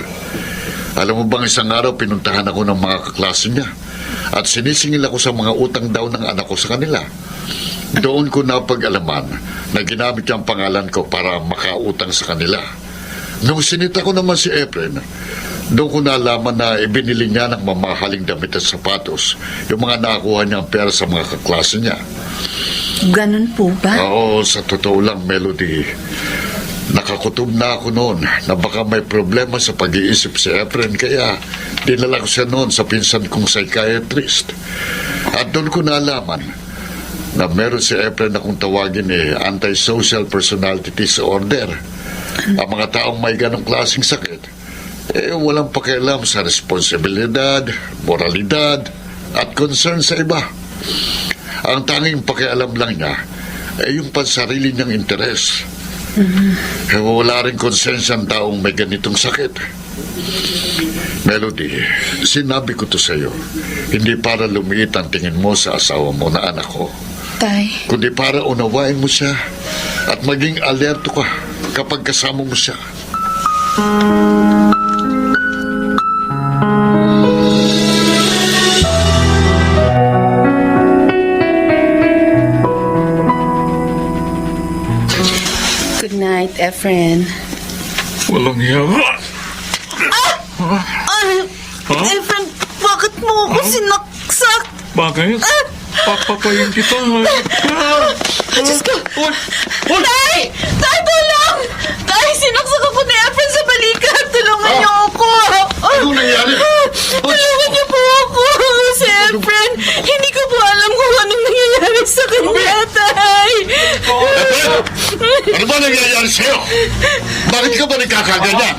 Alam mo bang isang araw pinuntahan ako ng mga kaklase niya at sinisingil ako sa mga utang daw ng anak ko sa kanila. Doon ko napag-alaman na ginamit niya ang pangalan ko para makautang sa kanila. Nung sinita ko naman si Efren, doon ko nalaman na ibinili niya ng mamahaling damit at sapatos yung mga nakuha niyang pera sa mga kaklase niya. Ganun po ba? Oo, sa totoo lang, Melody. Nakakutob na ako noon na baka may problema sa pag-iisip si Efren kaya dinala ko siya noon sa pinsan kong psychiatrist. At doon ko nalaman na meron si Efren na kung tawagin antisocial personality disorder. Ang mga taong may ganong klaseng sakit, walang pakialam sa responsibilidad, moralidad, at concern sa iba. Ang tanging pakialam lang niya yung pansarili niyang interes. Wala rin konsensya ang taong may ganitong sakit. Melody, sinabi ko to sa iyo, hindi para lumiit ang tingin mo sa asawa mo na anak ko, Tay. kundi para unawain mo siya at maging alerto ka kapag kasama mo siya. Good night, Efren. Walang yawa. Ha? Efren, bakit mo ako sinaksak? Bakit? Papatayin kita. Diyos ko! Uy! Tay! Tay, tulong! Tay, sinaksak ako ni Efren sa balikat. Tulungan niyo ako. Ano nangyari? Tulungan niyo po ako. Si Efren, hindi ko po alam kung anong nangyayari sa kanya, Tay. Ano ba nangyayari sa'yo? Bakit ka ba nagkakaganyan?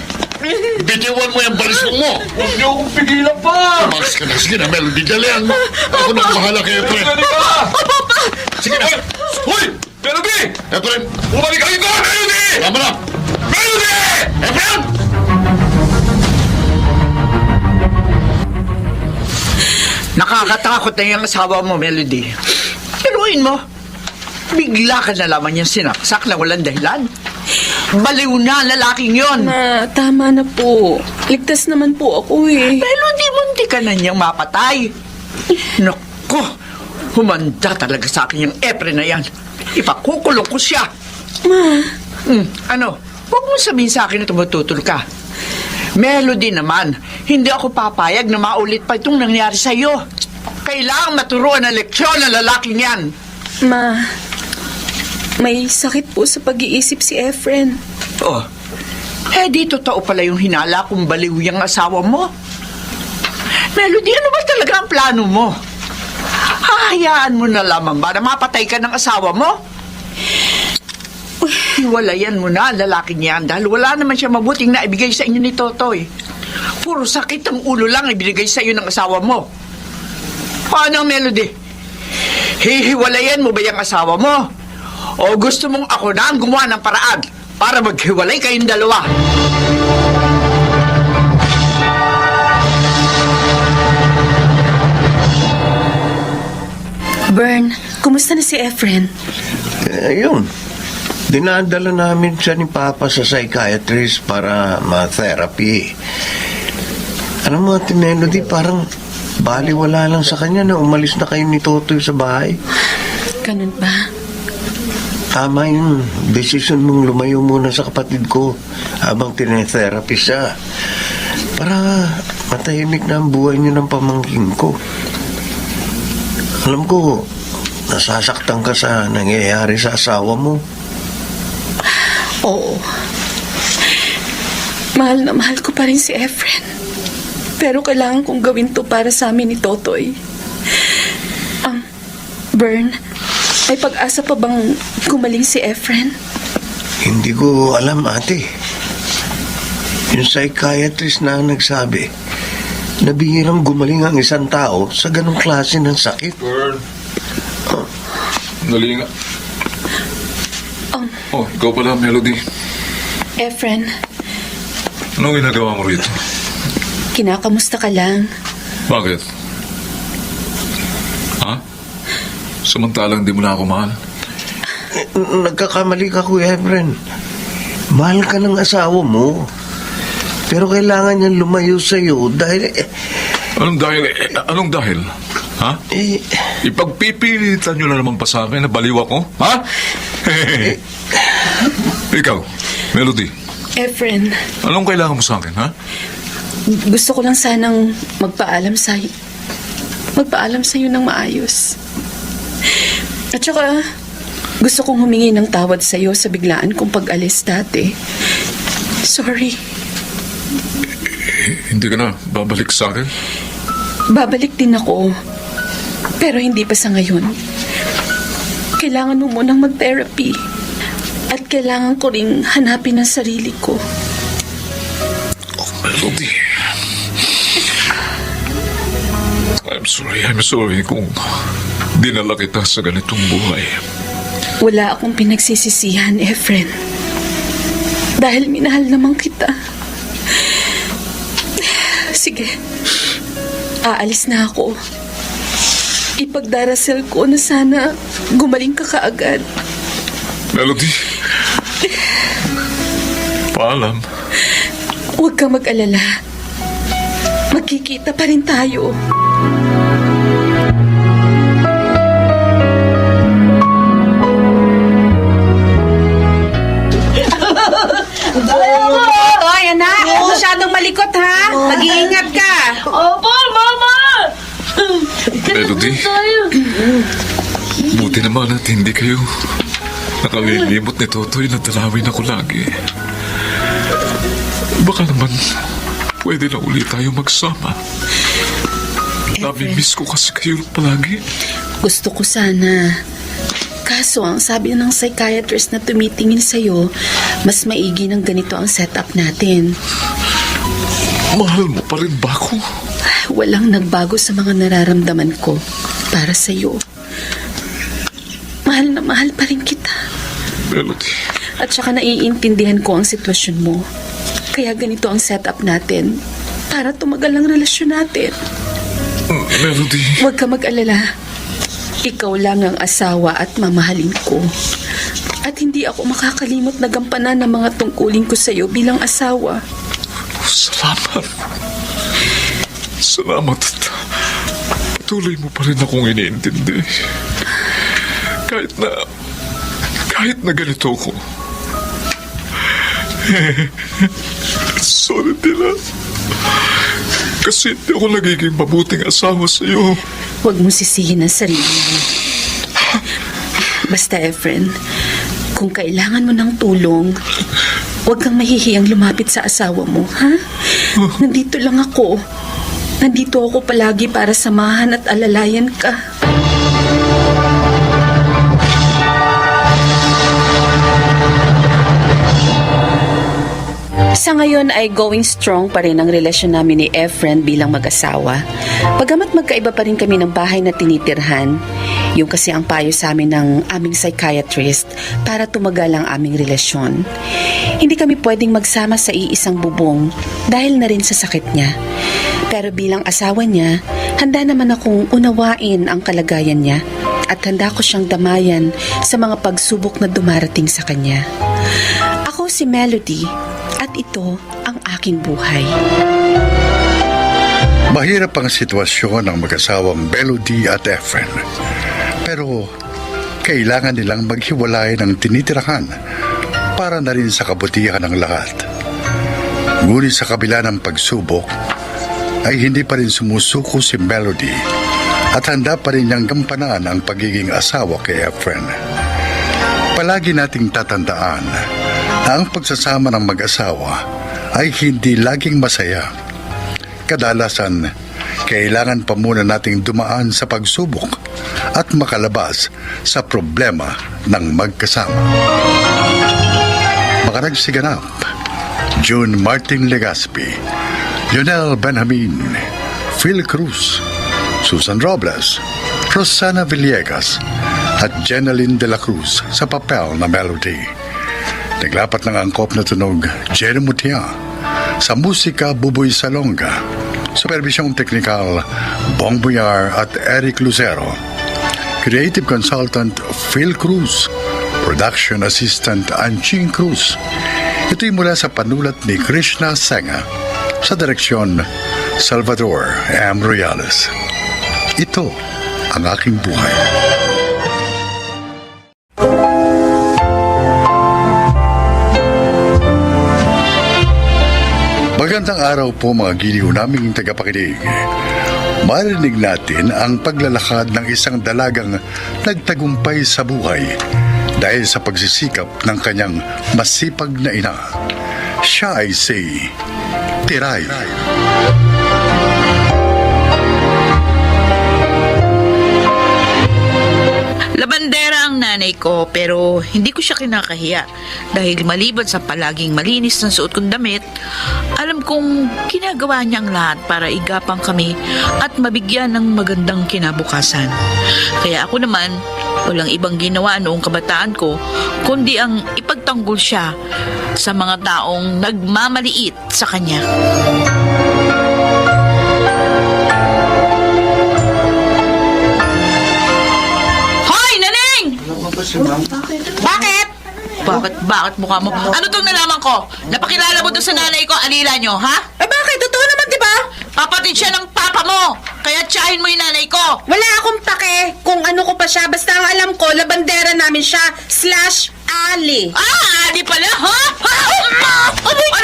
Bitiwan mo yung balisong mo. Huwag niyo akong pigilan pa! Tumakas ka na. Sige na, Melody. Dalihan mo. Ako na ang bahala kay Efren. Dali ka! Sige na. Hoy! Melody! Efren, Bumalik kayo ko! Melody! tama na. Melody! Efren! Nakakatakot na yung asawa mo, Melody. Piruin mo. Bigla ka na lamang yung sinaksak na walang dahilan. Baliw na ang lalaking yon. Ma, tama na po. Ligtas naman po ako eh. Pero di ka na niyang mapatay. Naku, humanda talaga sa akin yung Efren na yan. Ipakukulong ko siya. Ma, Ano? Huwag mo sabihin sa akin na tumututol ka. Melody naman, hindi ako papayag na maulit pa itong nangyari sa'yo. Kailangang maturuan ng leksyon ng lalaking yan. ma, may sakit po sa pag-iisip si Efren. Oh, di totoo pala yung hinala kung baliw yung asawa mo. Melody, ano ba talaga ang plano mo? Hahayaan mo na lamang ba na mapatay ka ng asawa mo? Hiwalayan mo na ang lalaking yan dahil wala naman siya mabuting na ibigay sa inyo ni Totoy. Puro sakit ang ulo lang ibinigay sa iyo ng asawa mo. Paano, Melody? Hihiwalayan mo ba yung asawa mo? O gusto mong ako na ang gumawa ng paraan para maghiwalay kayong dalawa? Bern, kumusta na si Efren? Ayun. Dinadala namin siya ni Papa sa psychiatrist para ma-therapy. Ano mo, Ate Melody, parang baliwala lang sa kanya na umalis na kayo ni Totoy sa bahay. Ganun ba? Tama yung desisyon mong lumayo muna sa kapatid ko habang tinetherapy siya. Para matahimik na ang buhay niyo ng pamangkin ko. Alam ko, nasasaktan ka sa nangyayari sa asawa mo. Oo. Mahal na mahal ko pa rin si Efren. Pero kailangan kong gawin to para sa amin ni Totoy. Bern, may pag-asa pa bang gumaling si Efren? Hindi ko alam, ate. Yung psychiatrist na ang nagsabi, nabihirang gumaling ang isang tao sa ganong klase ng sakit. Bern. Dali nga. Oh, ikaw pala, Melody. Efren, Anong ginagawa mo rito? kinakamusta ka lang? Bakit? Ha? Samantalang di mo na ako mahal. Nagkakamali ka, Kuya Efren. Mahal ka ng asawa mo. Pero kailangan niyang lumayo sa'yo dahil... Anong dahil? Anong dahil? Ha? Ipagpipilitan nyo na naman pa sa akin na baliw ako? Ha? Ikaw, Melody, Efren, anong kailangan mo sa akin, ha? gusto ko lang sanang magpaalam sa'yo ng maayos. At saka, gusto kong humingi ng tawad sa'yo sa biglaan kong pag-alis dati. Sorry. Hindi ka na babalik sa akin? Babalik din ako. Pero hindi pa sa ngayon. Kailangan mo munang mag-therapy. At kailangan ko ring hanapin ang sarili ko. Melody. I'm sorry kung dinala kita sa ganitong buhay. Wala akong pinagsisisihan, Efren. Dahil minahal naman kita. Sige. Aalis na ako. Ipagdarasal ko na sana gumaling ka kaagad. Melody. Paalam. Huwag kang mag-alala. Magkikita pa rin tayo. Toy, anak, huwag masyadong malikot, ha? Mag-iingat ka. Melody. Buti naman at hindi kayo nakalilimot ni Totoy na dalawin ako lagi. Baka naman pwede na ulit tayo magsama. Nami-miss ko kasi kayo palagi. Gusto ko sana. Kaso ang sabi ng psychiatrist na tumitingin sa'yo, mas maigi ng ganito ang setup natin. Mahal mo pa rin ba ako? Walang nagbago sa mga nararamdaman ko para sa'yo. Mahal na mahal pa rin kita. Melody. At saka naiintindihan ko ang sitwasyon mo. Kaya ganito ang setup natin para tumagal ang relasyon natin. Melody. Huwag ka mag-alala. Ikaw lang ang asawa at mamahalin ko. At hindi ako makakalimot na gampanan ng mga tungkulin ko sa'yo bilang asawa. Salamat. Salamat at patuloy mo pa rin akong iniintindi. Kahit na ganito ko. Sorry, Tila. Kasi hindi ako nagiging mabuting asawa sa'yo. Huwag mo sisihin ang sarili mo. Basta, Efren, kung kailangan mo ng tulong, huwag kang mahihiyang lumapit sa asawa mo, ha? Nandito lang ako. Nandito ako palagi para samahan at alalayan ka. Sa ngayon ay going strong pa rin ang relasyon namin ni Efren bilang mag-asawa. Bagamat magkaiba pa rin kami ng bahay na tinitirhan, yung kasi ang payo sa amin ng aming psychiatrist para tumagal ang aming relasyon. Hindi kami pwedeng magsama sa iisang bubong dahil na rin sa sakit niya. Pero bilang asawa niya, handa naman akong unawain ang kalagayan niya at handa ko siyang damayan sa mga pagsubok na dumarating sa kanya. Ako si Melody. At ito ang aking buhay. Mahirap ang sitwasyon ng mag-asawang Melody at Efren. Pero kailangan nilang maghiwalay ng tinitirahan para na rin sa kabutihan ng lahat. Ngunit sa kabila ng pagsubok, ay hindi pa rin sumusuko si Melody at handa pa rin niyang gampanan ang pagiging asawa kay Efren. Palagi nating tatandaan na ang pagsasama ng mag-asawa ay hindi laging masaya. Kadalasan, kailangan pa muna nating dumaan sa pagsubok at makalabas sa problema ng magkasama. Makaragsiganap, June Martin Legaspi, Lionel Benjamin, Phil Cruz, Susan Robles, Rosana Villegas, at Jeneline de la Cruz sa papel na Melody. Naglapat ng angkop na tunog, Jerry Mutia. Sa musika, Buboy Salonga. Supervisyong teknikal, Bong Buyar at Eric Lucero. Creative Consultant, Phil Cruz. Production Assistant, Anching Cruz. Ito'y mula sa panulat ni Krishna Senga. Sa direksyon, Salvador M. Royales. Ito ang aking buhay. Magandang araw po mga giliw naming tagapakinig. Marinig natin ang paglalakad ng isang dalagang nagtagumpay sa buhay dahil sa pagsisikap ng kanyang masipag na ina. Siya ay si Tiray. Labandera ang nanay ko pero hindi ko siya kinakahiya dahil maliban sa palaging malinis ng suot kong damit, alam kong ginagawa niya ang lahat para igapang kami at mabigyan ng magandang kinabukasan. Kaya ako naman, walang ibang ginawa noong kabataan ko kundi ang ipagtanggol siya sa mga taong nagmamaliit sa kanya. Bakit mukha mo? Ano tong nalaman ko? Napakilala mo doon sa nanay ko, alila nyo, ha? Eh bakit? Totoo naman, di ba? Kapatid siya ng papa mo! Kaya tsahin mo yung nanay ko! Wala akong pake kung ano ko pa siya. Basta ang alam ko, labandera namin siya /Ali. Ah, di pala, ha? Ano?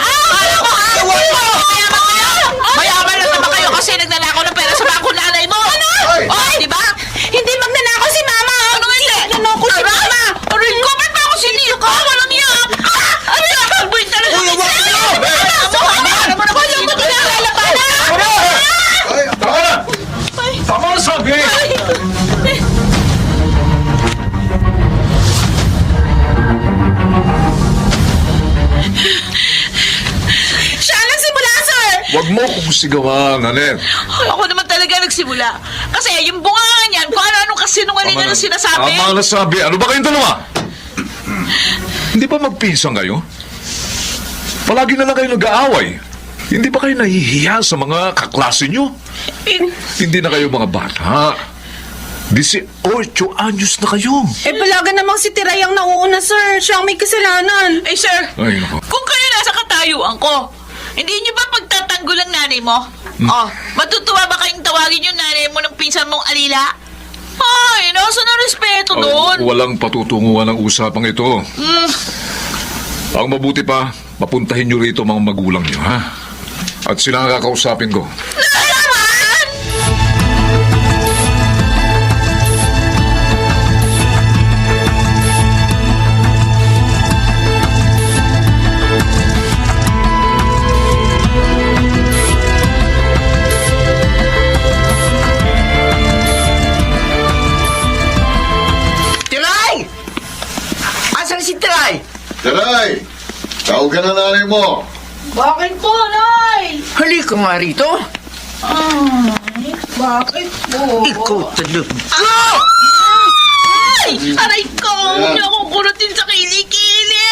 Alam mo, mayaman kayo! Mayaman lang naman kayo kasi nagnanakaw ng pera sa bangko nanay mo! Ano? sinisigawan, Anet? Ako naman talaga nagsimula. Kasi yung bunga niyan, kung ano-anong kasinungalingan ang sinasabi. Tama na sabi. Ano ba kayong dalawa? Hindi ba magpinsan kayo? Palagi na lang kayo nag-aaway. Hindi ba kayo nahihiya sa mga kaklase nyo? Hindi na kayo mga bata. 18 anyos na kayo. Palaga namang si Tiray ang nauuna, sir. Siya ang may kasalanan. Eh, sir, Ay, nako. kung kayo nasa katayuan ko, hindi niyo ba pagtatanggol ang nanay mo? Oh, matutuwa ba kayong tawagin yung nanay mo ng pinsan mong alila? Ay, nasa na respeto doon. Walang patutunguhan ang usapang ito. Ang mabuti pa, papuntahin nyo rito mga magulang nyo, ha? At sila ang kakausapin ko. Nalaman! Tiray! Asan si Tiray? Taray! Tawag ka na nanay mo. Bakit po, Nay? Halika nga rito. Bakit po? Ikaw talaga. Ay! Aray ko! Hindi ako kurutin sa kilikili!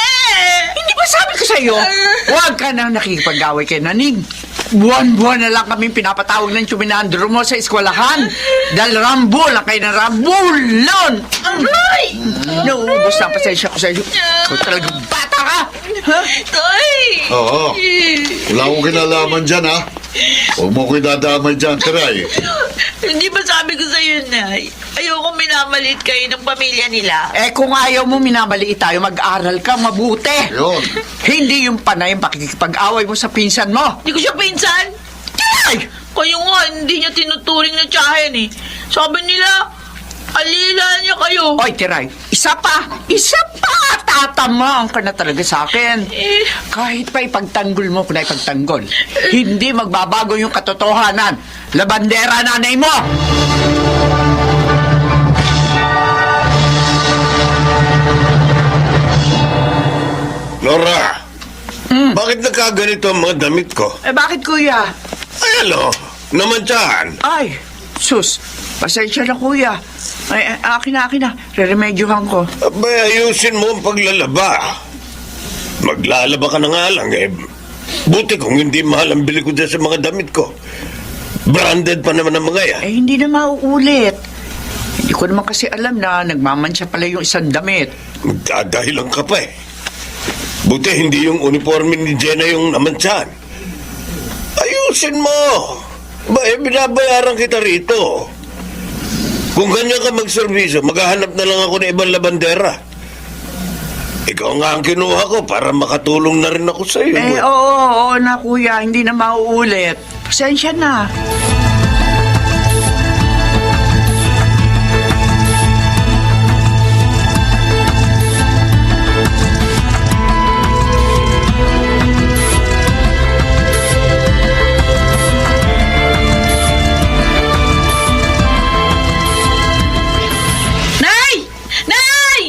Hindi ba sabi ko sa'yo, huwag ka nang nakikipag-away kay Naning. Buwan-buwan na lang kami pinapatawag ng tsuminandro mo sa eskwelahan. Dahil rambol ang kayo ng rambulon. Aray! Nauubos na ang pasensya ko sa'yo. Ikaw talagang bata ka. Ha? Tay! Oo. Wala akong kinalaman dyan, ha? Huwag mo ko idadamay dyan, Taray. Hindi ba sabi ko sa'yo, Nay? Ayoko minamalit kayo ng pamilya nila. Eh kung ayaw mo minamaliit tayo, mag-aral ka mabuti. Yun. Hindi yung panay ang pakikipag-away mo sa pinsan mo. Hindi ko siya pinsan. Ay! Kayo nga, hindi niya tinuturing na tiyahin eh. Sabi nila, alila niya kayo. Oy, Tiray, isa pa, tatamaan ka na talaga sa akin. Eh, Kahit pa ipagtanggol mo kung na ipagtanggol, hindi magbabago yung katotohanan. Labandera nanay mo! Nora, bakit nagkaganito ang mga damit ko? Eh bakit kuya? Ay, ano? Namantsahan. Ay, sus, pasensya na kuya. Ay, akin na. Reremedyohan ko. Abay, ayusin mo ang paglalaba. Maglalaba ka na nga lang, eh. Buti kung hindi mahal ang bili ko dyan sa mga damit ko. Branded pa naman ang mga yan. Eh, hindi na mauulit. Hindi ko naman kasi alam na nagmamansya pala yung isang damit. Magdadahilan ka pa eh. Buti hindi yung uniforme ni Jenna yung namantsahan. Ayusin mo. Ba, binabayaran kita rito. Kung ganyan ka magservisyo, maghahanap na lang ako ng ibang labandera. Ikaw nga ang kinuha ko para makatulong na rin ako sa iyo. Eh, oo na kuya, hindi na mauulit. Pasensya na. Nay! Nay!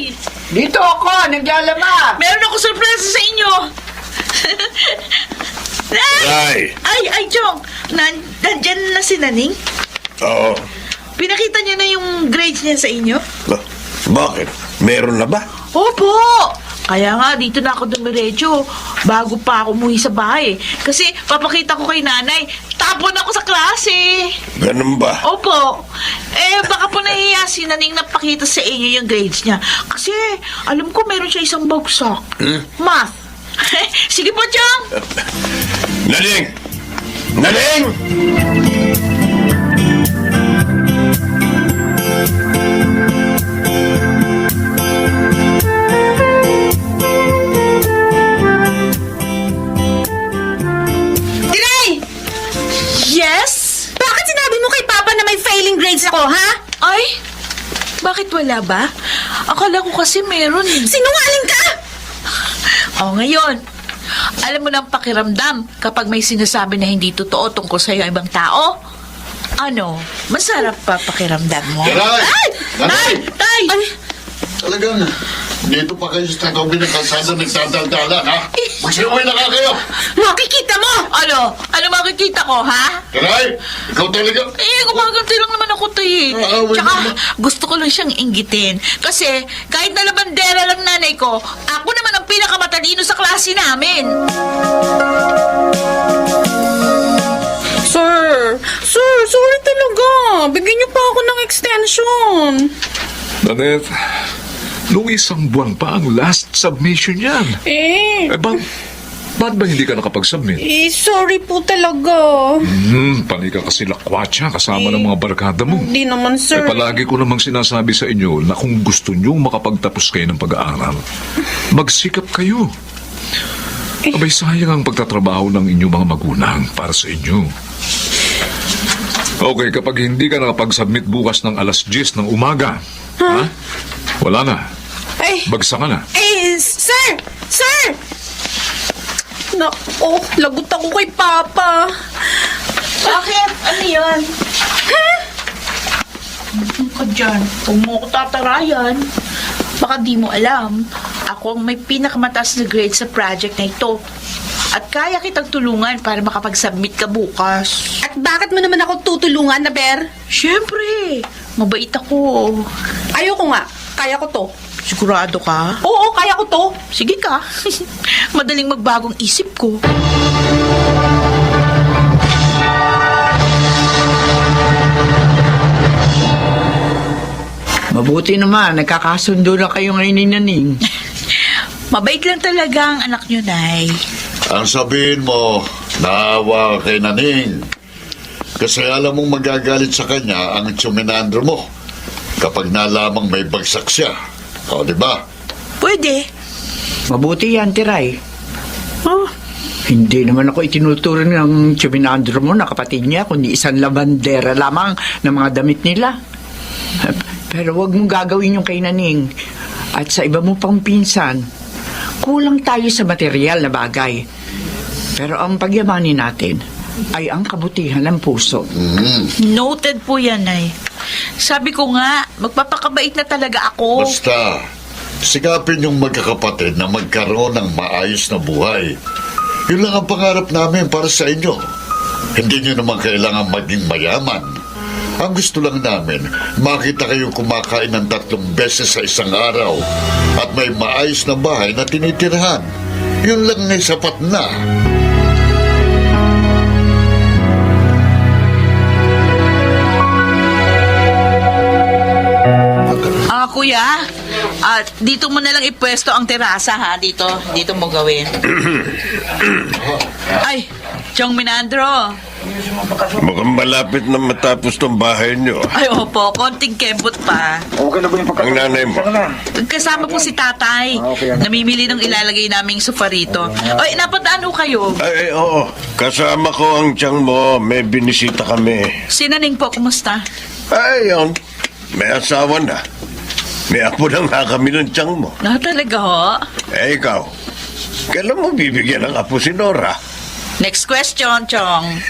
Dito ako, naglalaba. Meron ako surprise sa inyo. Nay! Ay! Chong. Nandyan na si Naning? Oo. Pinakita niya na yung grades niya sa inyo? Bakit? Meron na ba? Opo! Kaya nga, dito na ako dumiretso. Bago pa ako umuwi sa bahay. Kasi papakita ko kay nanay, tapon ako sa klase. Ganun ba? Opo. Baka po nahihiya si Naning na pakita sa inyo yung grades niya. Kasi alam ko meron siya isang bagsak. Math. Sige po, Chong. Naling! Naling! Tiray! Yes? Bakit sinabi mo kay Papa na may failing grades ako, ha? Ay, bakit wala ba? Akala ko kasi meron eh. Sinungaling ka! O ngayon, alam mo na ang pakiramdam kapag may sinasabi na hindi totoo tungkol sa ibang tao? Ano, masarap pa pakiramdam mo? Taray! Ay! Tay! Tay! Ay, Talagang Dito pa kayo sa tabi ng kalsada nagdadaldalan, ha? Magsiuwi na nga kayo! Makikita mo! Ano? Ano makikita ko, ha? Taray! Ikaw talaga! Gumaganti lang naman ako to eh. Aaway Tsaka, naman. gusto ko lang siyang inggitin. Kasi, kahit na labandera lang nanay ko, ako naman ang pinakamatalino sa klase namin. Sir, sorry talaga. Bigyan niyo pa ako ng extension. Nanette, nung isang buwan pa ang last submission yan. Ba't ba hindi ka nakapag-submit? Sorry po talaga. Panika kasi lakwatsa kasama ng mga barkada mo. Hindi naman, sir. Palagi ko namang sinasabi sa inyo na kung gusto nyo makapagtapos kayo ng pag-aaral, magsikap kayo. Abay, sayang ang pagtatrabaho ng inyong mga magulang para sa inyo. Okay, kapag hindi ka nakapag-submit bukas ng alas 10 ng umaga, ha? Wala na. Bagsak ka na. Sir! Lagot ako kay Papa. Bakit? Ano yun? Ano ka dyan? Huwag mo ko tatarayan. Baka di mo alam, ako ang may pinakamataas na grade sa project na ito. At kaya kitang tulungan para makapag-submit ka bukas. At bakit mo naman ako tutulungan, Naber? Siyempre, mabait ako. Ayoko nga. Kaya ko to. Sigurado ka? Oo, kaya ko to. Sige ka. Madaling magbagong isip ko. Mabuti naman, nagkakasundo na kayo ngayon ni Naning. Mabait lang talaga ang anak niyo, Nay. Ang sabihin mo, naawa kay Naning. Kasi alam mong magagalit sa kanya ang tsuminandro mo kapag nalamang may bagsak siya. O, di ba? Pwede. Mabuti yan, Tiray. Hindi naman ako itinuturo ng Chuminandro mo na kapatid niya, kundi isang labandera lamang ng mga damit nila. Pero wag mong gagawin yung kay Naning. At sa iba mo pang pinsan, kulang tayo sa material na bagay. Pero ang pagyamanin natin ay ang kabutihan ng puso. Noted po yan, Nay. Sabi ko nga, magpapakabait na talaga ako. Basta, sikapin yung magkakapatid na magkaroon ng maayos na buhay. Yun lang ang pangarap namin para sa inyo. Hindi nyo naman kailangan maging mayaman. Ang gusto lang namin, makita kayong kumakain ng 3 beses sa isang araw at may maayos na bahay na tinitirhan. Yun lang ay sapat na. Kuya, dito mo na lang ipwesto ang terasa, ha? Dito mo gawin. Ay, Chong Minandro. Mukhang malapit na matapos tong bahay niyo. Ay, opo, konting kembot pa. Ang nanay mo. Kasama po si tatay. Namimili ng ilalagay naming sofa rito. Ay, napadaan ho kayo. Ay, oo. Kasama ko ang tiyang mo. May binisita kami. Si Naning po, kumusta? Ay, yun. May asawa na. May apo na nga kami ng tiyang mo. Talaga ho? Eh, ikaw. Kailan mo bibigyan ng apo si Nora? Next question, Chong.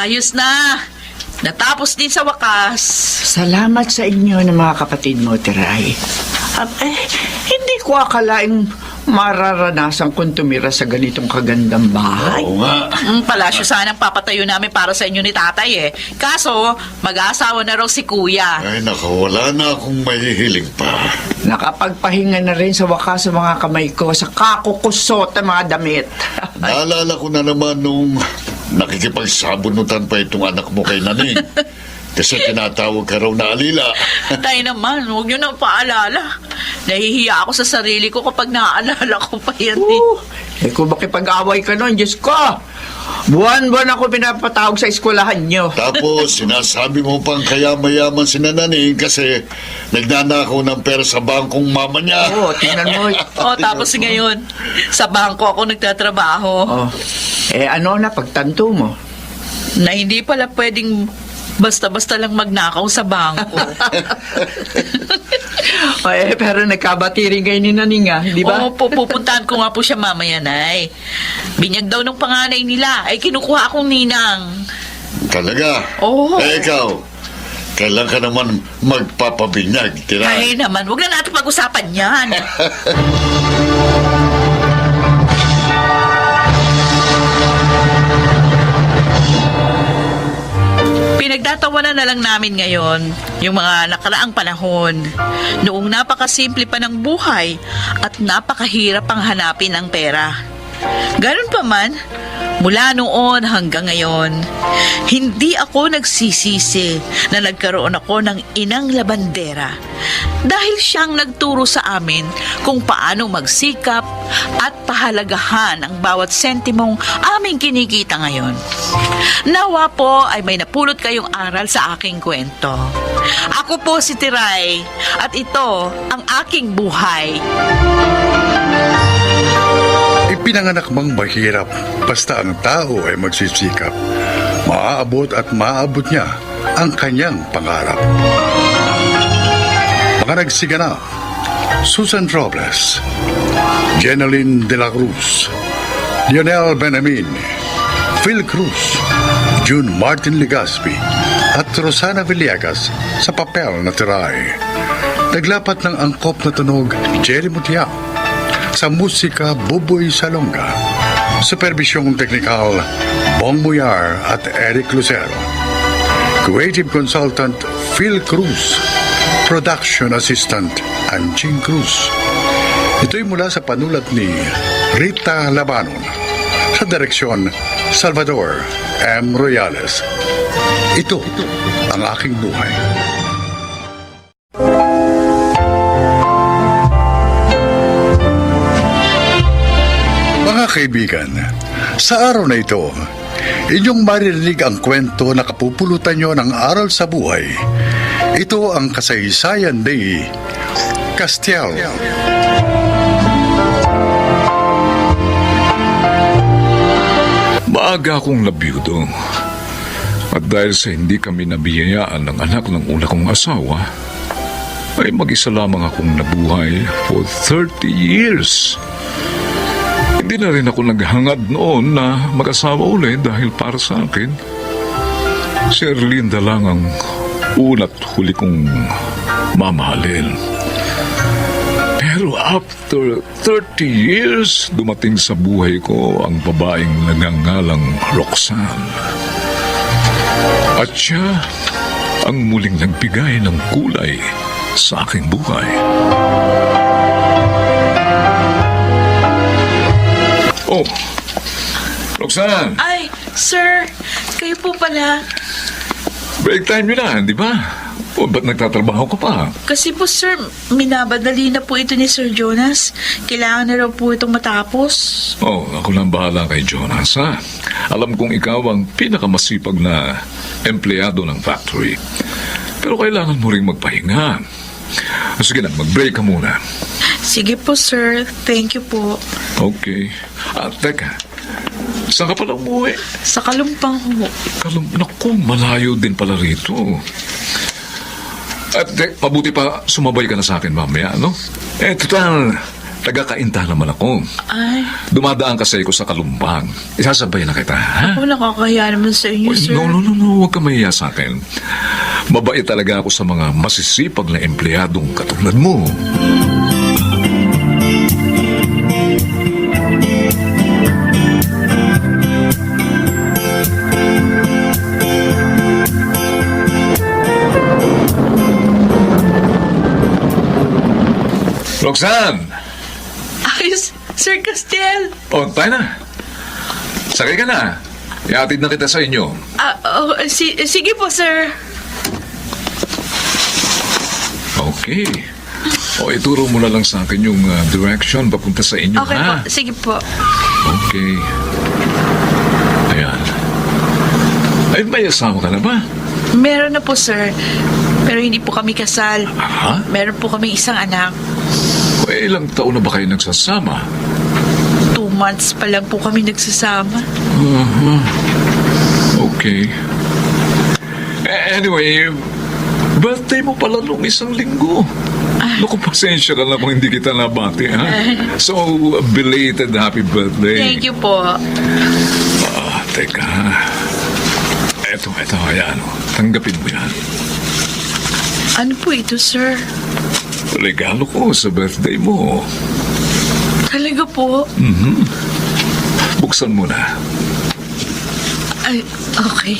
Ayos na. Natapos din sa wakas. Salamat sa inyo ng mga kapatid mo, Tiray. Hindi ko akalaing mararanasan kong tumira sa ganitong kagandang bahay. Oo nga. Palasyo sanang papatayo namin para sa inyo ni tatay eh. Kaso, mag-aasawa na raw si kuya. Ay, naku, wala na akong mahihiling pa. Nakapagpahinga na rin sa wakas sa mga kamay ko sa kakukusot ng mga damit. Naalala ko na naman nung nakikipagsabunutan pa itong anak mo kay Naning. Kasi tinatawag ka raw na alila. Tayo naman, huwag nyo nang paalala. Nahihiya ako sa sarili ko kapag naaalala ko pa yan eh. Kung makipag-away ka nun, Diyos ko! Buwan-buwan ako pinapatawag sa eskwelahan nyo. Tapos, sinasabi mo pang kaya mayaman si Naning kasi nagnanakaw ng pera sa bangkong mama niya. Oo, tingnan mo. Tapos ngayon, sa bangko ako nagtatrabaho. Ano na pagtanto mo? Na hindi pala pwedeng Basta-basta lang magnakaw sa bangko. Pero nagkabati rin kayo ni Naninga, di ba? Oo, pupuntahan ko nga po siya mamaya, Nay. Binyag daw ng panganay nila, ay kinukuha akong ninang. Talaga? Oo. Eh, ikaw, kailan ka naman magpapabinyag, Ay naman, huwag na natin pag-usapan yan. Pinagtatawanan na lang namin ngayon yung mga nakaraang panahon. Noong napakasimple pa ng buhay at napakahirap ang hanapin ang pera. Ganun pa man, mula noon hanggang ngayon, hindi ako nagsisisi na nagkaroon ako ng inang labandera dahil siyang nagturo sa amin kung paano magsikap at pahalagahan ang bawat sentimong aming kinikita ngayon. Nawa po ay may napulot kayong aral sa aking kwento. Ako po si Tiray at ito ang aking buhay. Ipinanganak mang mahirap, basta ang tao ay magsisikap. Maaabot at maaabot niya ang kanyang pangarap. Mga nagsiganap, Susan Robles, Jeneline de la Cruz, Lionel Benamin, Phil Cruz, June Martin Legaspi, at Rosana Villegas sa papel na Tiray. Naglapat ng angkop na tunog, Jerry Mutiao. Sa musika, Buboy Salonga. Supervisyong teknikal, Bong Muyar at Eric Lucero. Creative Consultant, Phil Cruz. Production Assistant, Anjing Cruz. Ito'y mula sa panulat ni Rita Labanon. Sa direksyon, Salvador M. Royales. Ito ang aking buhay. Mga kaibigan, sa araw na ito, inyong maririnig ang kwento na kapupulutan nyo ng aral sa buhay. Ito ang kasaysayan ni Castiel. Maaga akong nabiyudo. At dahil sa hindi kami nabiyayaan ng anak ng una kong asawa, ay mag-isa lamang akong nabuhay for 30 years. Hindi na rin ako naghangad noon na mag-asawa ulit dahil para sa akin, si Erlinda lang ang una't huli kong mamahalin. Pero after 30 years, dumating sa buhay ko ang babaeng nagngangalang Roxanne. At siya ang muling nagbigay ng kulay sa aking buhay. Oh, Roxanne, Ay, sir, kayo po pala. break time nyo na, di ba? O, ba't nagtatrabaho ka pa? Kasi po, sir, minabadali na po ito ni Sir Jonas. Kailangan na raw po itong matapos. Oh, ako lang bahala kay Jonas, ha? Alam kong ikaw ang pinakamasipag na empleyado ng factory. Pero kailangan mo ring magpahinga. Sige na, mag-break ka muna. Sige po, sir. Thank you po. Okay. Teka. Saan ka pala umuwi? Sa Kalumpang ho. Naku, malayo din pala rito. At mabuti pa sumabay ka na sa akin mamaya, no? Total, taga-Kainta naman ako. Ay, Dumadaan kasi ako sa Kalumpang. Isasabay na kita, ha? ako nakakahiya naman sa inyo, sir. No, huwag ka mahiya sa akin. Mabait talaga ako sa mga masisipag na empleyadong katulad mo. Roxanne! Ayos, Sir Castiel. Oh, tayo na. Sakay ka na. Ihatid na kita sa inyo. Sige po, sir. Okay. Ituro mo na lang sa akin yung direction papunta sa inyo, Okay ha? po, sige po. Okay. Ayan. Ay, may asawa ka na ba? Meron na po, sir. Pero hindi po kami kasal. Ha? Meron po kami isang anak. Ilang taon na ba kayo nagsasama? 2 months pa lang po kami nagsasama. Okay. Anyway, birthday mo pala nung isang linggo. Naku, pasensya ka lang kung hindi kita nabati, ha? So, belated happy birthday. Thank you po. Teka. Eto, ayan. Tanggapin mo yan. Ano po ito, sir? Regalo ko sa birthday mo. Talaga po? Buksan mo na. Ay, okay.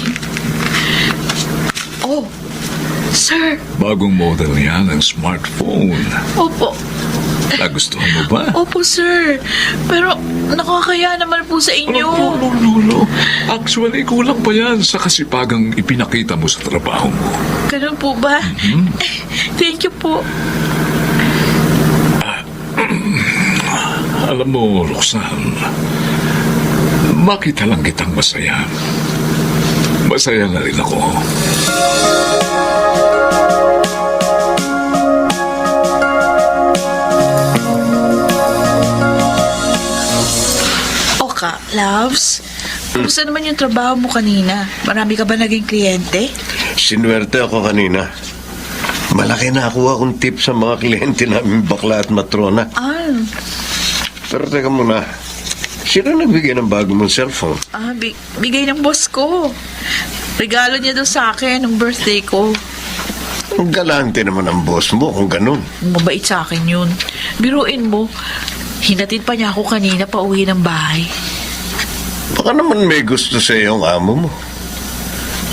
Oh, sir. Bagong model yan ng smartphone. Opo. Nagustuhan mo ba? Opo, sir. Pero nakakaya naman po sa inyo. No. Actually, kulang pa yan sa kasipagang ipinakita mo sa trabaho mo. Ganun po ba? Thank you po. Alam mo, Roxanne, makita lang kitang masaya. Masaya na rin ako. Oka, loves. Kumusta naman yung trabaho mo kanina? Marami ka ba naging kliyente? Sinuwerte ako kanina. Malaki na nakuha kong tip sa mga kliyente namin bakla at matrona. Pero teka muna, sino nagbigay ng bago mong cellphone? Bigay ng boss ko. Regalo niya daw sa akin ng birthday ko. Ang galante naman ang boss mo kung ganun. Mabait sa akin yun. Biruin mo, hinatid pa niya ako kanina pa uwi ng bahay. Baka naman may gusto sa iyong amo mo.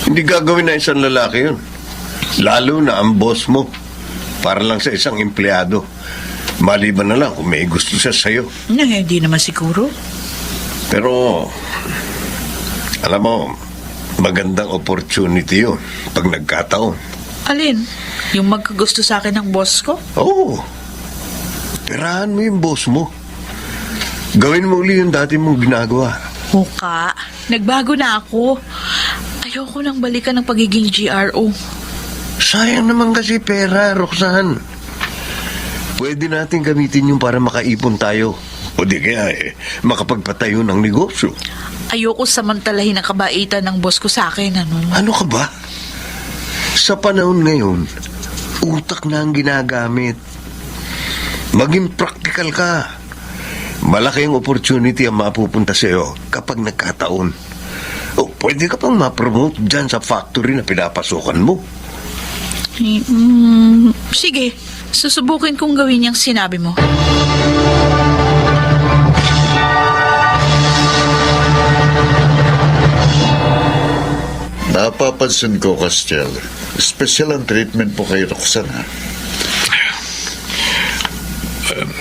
Hindi gagawin na isang lalaki yun. Lalo na ang boss mo. Para lang sa isang empleyado. Maliban na lang kung may gusto siya sa'yo. Hindi naman siguro. Pero, alam mo, magandang opportunity yun pag nagkataon. Alin? Yung magkagusto sa akin ng boss ko? Oo. Tirahan mo yung boss mo. Gawin mo uli yung dati mong ginagawa. Huka, nagbago na ako. Ayoko nang balikan ng pagiging GRO. Sayang naman kasi pera, Roxanne. Pwede natin gamitin yung para makaipon tayo. O di kaya makapagpatayo ng negosyo. Ayoko samantalahin ang kabaitan ng boss ko sa akin, ano? Ano ka ba? Sa panahon ngayon, utak na ang ginagamit. Maging practical ka. Malaki ang opportunity ang mapupunta sa'yo kapag nagkataon. O, pwede ka pang ma-promote dyan sa factory na pinapasukan mo. Sige, susubukin kong gawin yung sinabi mo. Napapansin ko, Castiel. Special ang treatment po kay Roxanne, ha?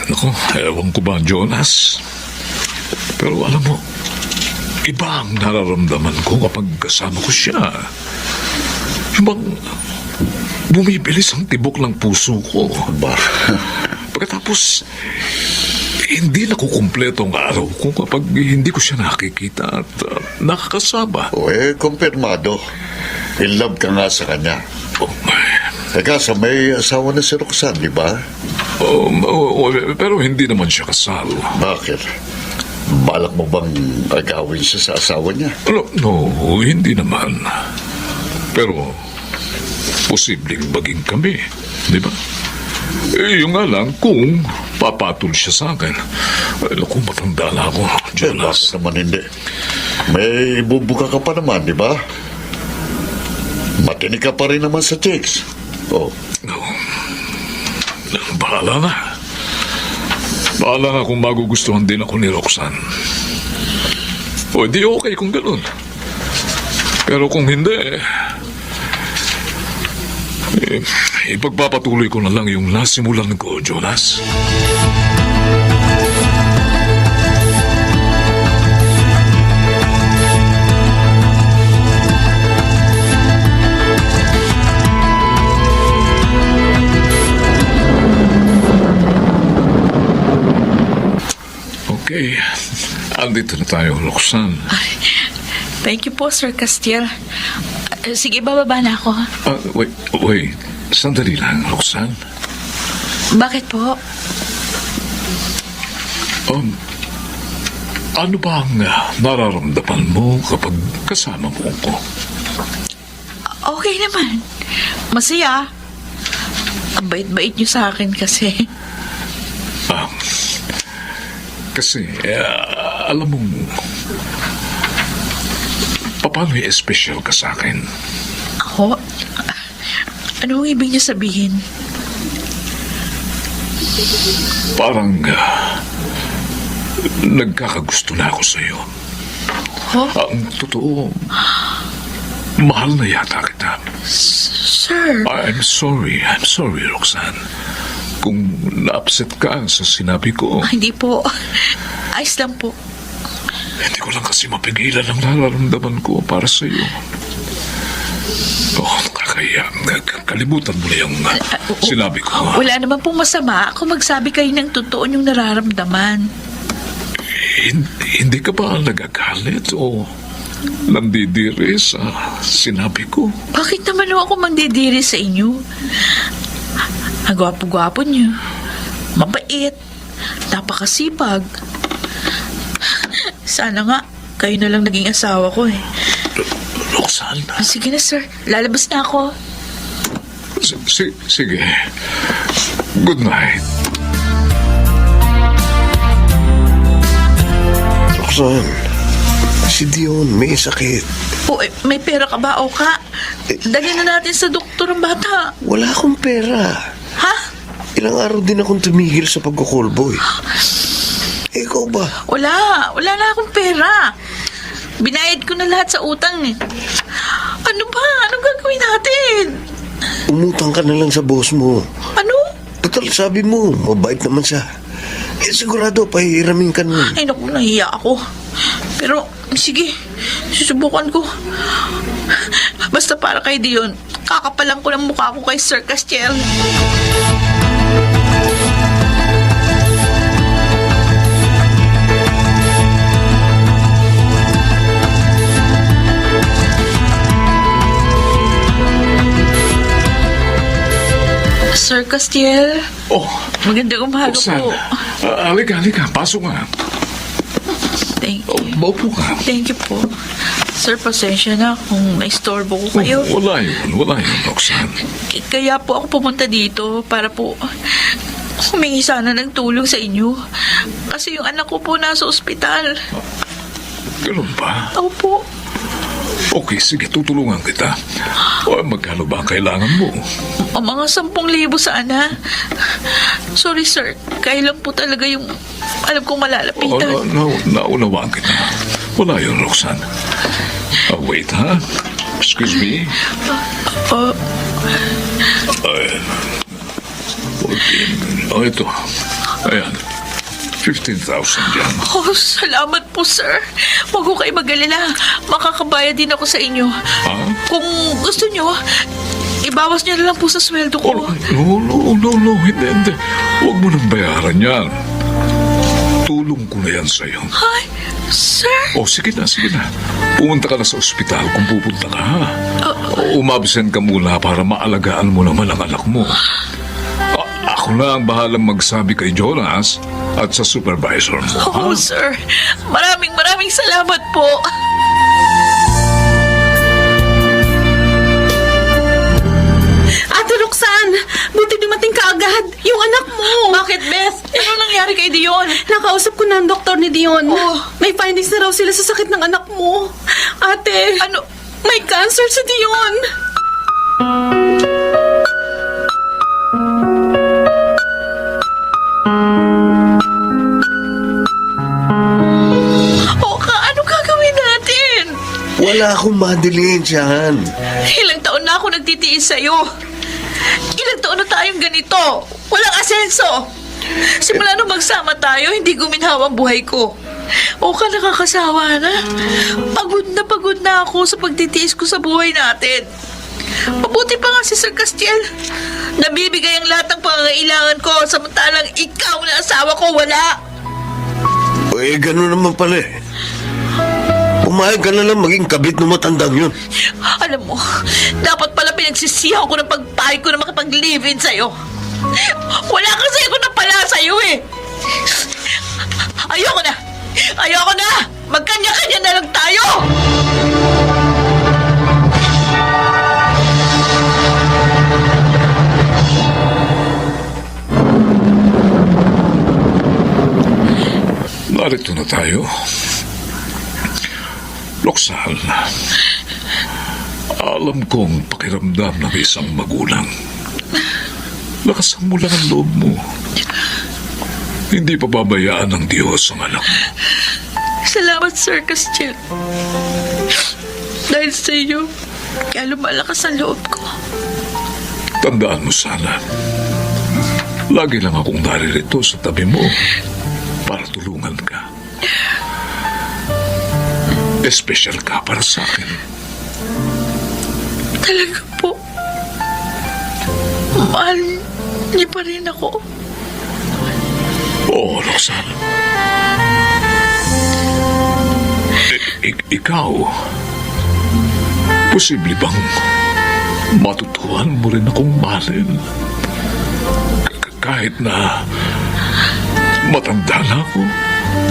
Naku, ewan ko ba, Jonas? Pero alam mo, iba ang nararamdaman ko kapag kasama ko siya. Yung bang bumibilis ang tibok ng puso ko. Ba? Pagkatapos, hindi nakukumpleto ang araw ko kapag hindi ko siya nakikita at nakakasama. O kumpirmado. In love ka nga sa kanya. Oh, Teka, sa may asawa na si Roxanne, di ba? pero hindi naman siya kasal. Bakit? Balak mo bang agawin siya sa asawa niya? No, hindi naman. Pero, posibleng maging kami, di ba? Yung nga lang, kung papatol siya sa akin. Kung matanda na ako, Jonas. Bakit naman hindi? May bubuka ka pa naman, di ba? Matinig ka pa rin naman sa chicks. Oh. No. Bahala na. Bahala na kung magugustuhan din ako ni Roxanne. O, di okay kung ganun. Pero kung hindi, ipagpapatuloy ko na lang yung nasimulan ko, Jonas. Okay. Andito na tayo, Roxanne. Thank you po, Sir Castiel. Sige, bababa na ako. Wait. Sandali lang, Roxanne. Bakit po? Ano ba ang nararamdaman mo kapag kasama mo ko? Okay naman. Masaya. Ang bait-bait niyo sa akin kasi. Kasi, alam mo, paano espesyal ka sa akin? Ako? Ano ang ibig niyo sabihin? Parang nagkakagusto na ako sa'yo. Ho? Ang totoo, mahal na yata kita. Sir. I'm sorry, Roxanne. Kung na-upset ka sa sinabi ko, Hindi po. Ayos lang po. hindi ko lang kasi mapigilan ang nararamdaman ko para sa iyo. Nakakaya. Kalimutan mo na yung sinabi ko. Wala naman pong masama kung magsabi kayo ng totoo yung nararamdaman. Hindi ka ba nagagalit o nandidiri sa sinabi ko? Bakit naman ako mandidiri sa inyo? Ang gwapo-gwapo niyo. Mabait. Napakasipag. Sana nga, kayo na lang naging asawa ko eh. Roxanne. Sige na sir, lalabas na ako. Sige. Good night. Roxanne, si Dion may sakit. O, may pera ka ba o ka? Dali na natin sa doktor ang bata. Wala akong pera. Ha? Ilang araw din akong tumigil sa pagkukulbo eh. Ikaw ba? Wala na akong pera. Binayad ko na lahat sa utang eh. Ano ba? Anong gagawin natin? Umutang ka na lang sa boss mo. Ano? Total, sabi mo, mabait naman siya. Sigurado, pahihiramin ka nun. Ay naku, nahiya ako. Pero, sige, susubukan ko. Basta para kay Dion, kakapalan ko ng mukha ko kay Sir Castiel. Sir Castiel, Oh, magandang umaga Roxanne. po. Halika. Pasok nga. Thank you. Maupo ka. Thank you po. Sir, pasensya na kung naistorbo ko kayo. Wala yun, Roxanne. Kaya po ako pumunta dito para po humingi sana ng tulong sa inyo. Kasi yung anak ko po nasa ospital. Ganun ba? Ako po. Okay, sige, tutulungan kita. O, magkano ba ang kailangan mo? O mga 10,000 sana. Sorry sir, kaya lang po talaga yung alam kong malalapitan. Naunawaan kita. Wala yun, Roxanne. Wait, ha? Excuse me. Ayan. 14. Ito. Ayan. 15,000 yan. Oh, salamat po sir. Huwag ko kayo mag-alala. Makakabayad din ako sa inyo. Ha? Kung gusto nyo, ibawas nyo na lang po sa sweldo ko. No. Hindi. Huwag mo nang bayaran yan. Tulong ko na yan sa'yo. Ay, sir. Sige na. Pumunta ka na sa ospital kung pupunta ka, ha? Umabsent ka muna para maalagaan mo naman ang anak mo. Ako na ang bahalang magsabi kay Jonas at sa supervisor mo, ha? Oh, sir. Maraming salamat po. Ate Roxanne, buti dumating ka agad. Yung anak mo. Bakit, Beth? Ano nangyari kay Dion? Nakausap ko na ang doktor ni Dion. Oh. May findings na raw sila sa sakit ng anak mo. Ate, Ano? may cancer si Dion. Oka, ano gagawin natin? Wala akong madilin siyan. Ilang taon na ako nagtitiis sa'yo. Ilang taon na tayong ganito. Walang asenso. Simula nung magsama tayo, hindi guminhawa ang buhay ko. Oka, nakakasawa na. Pagod na ako sa pagtitiis ko sa buhay natin. Mabuti pa nga si Sir Castiel. Nabibigay ang lahat ng pangangailangan ko, samantalang ikaw na asawa ko, wala. Ganun naman pala eh. Pumayag ka na lang maging kabit ng matandang yun. Alam mo, dapat pala pinagsisihan ko ng pagpahig ko na makapag-live-in sa'yo. Wala kasi ako na pala sa'yo eh. Ayoko na! Magkanya-kanya na lang tayo! Narito na tayo. Roxanne, alam kong pakiramdam ng isang magulang. Lakasan mo lang ang loob mo. Hindi pababayaan ng Diyos ang anak mo. Salamat, Sir Castiel. Dahil sa iyo, kaya lumalakas ang loob ko. Tandaan mo sana, lagi lang akong naririto sa tabi mo para tulungan ka. Espesyal ka para sa akin. Talaga po. Mahal niyo pa rin ako. Oo, Roxanne. Ikaw, posible bang matutuhan mo rin akong mahalin? Kahit na matanda na ako.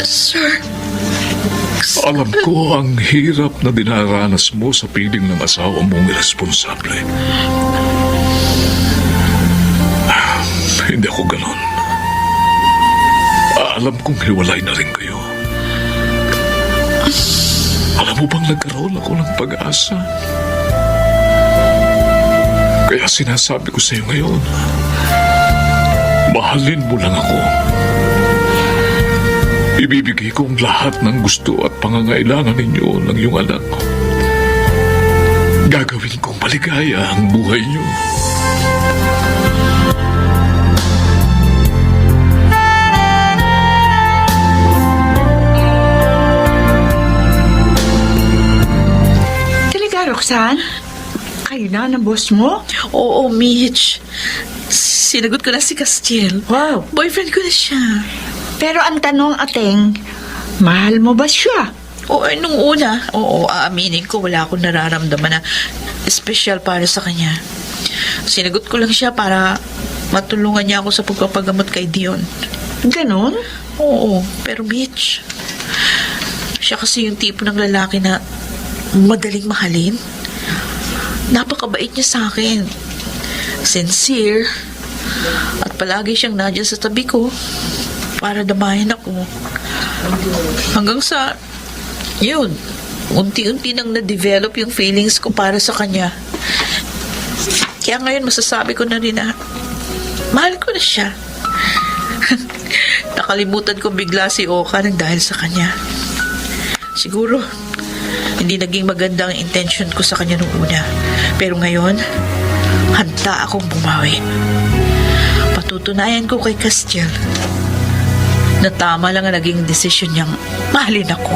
Sir, Alam ko ang hirap na dinaranas mo sa piling ng asawa mong irresponsable. Hindi ako ganon. Alam kong hiwalay na rin kayo. Alam mo bang nagkaroon ako ng pag-asa? Kaya sinasabi ko sa iyo ngayon, mahalin mo lang ako. Ibibigay ko ang lahat ng gusto at pangangailangan ninyo ng iyong anak. Gagawin kong maligaya ang buhay niyo. Talaga, Roxanne? Kayo na ng boss mo? oo, Mitch. Sinagot ko na si Castiel. Wow. Boyfriend ko na siya. Pero ang tanong, Ateng, mahal mo ba siya? Oo, nung una, aaminin ko, wala akong nararamdaman na special para sa kanya. Sinagot ko lang siya para matulungan niya ako sa pagpapagamot kay Dion. Ganon? Oo, pero Mitch, siya kasi yung tipo ng lalaki na madaling mahalin. Napakabait niya sa akin. Sincere. At palagi siyang nandiyan sa tabi ko para damayan ako. Hanggang sa, yun, unti-unti nang na-develop yung feelings ko para sa kanya. Kaya ngayon masasabi ko na rin na mahal ko na siya. Nakalimutan ko bigla si Oka nang dahil sa kanya. Siguro, hindi naging maganda ang intention ko sa kanya nung una. Pero ngayon, handa akong bumawi. Patutunayan ko kay Castiel na tama lang ang naging desisyon niyang mahalin ako.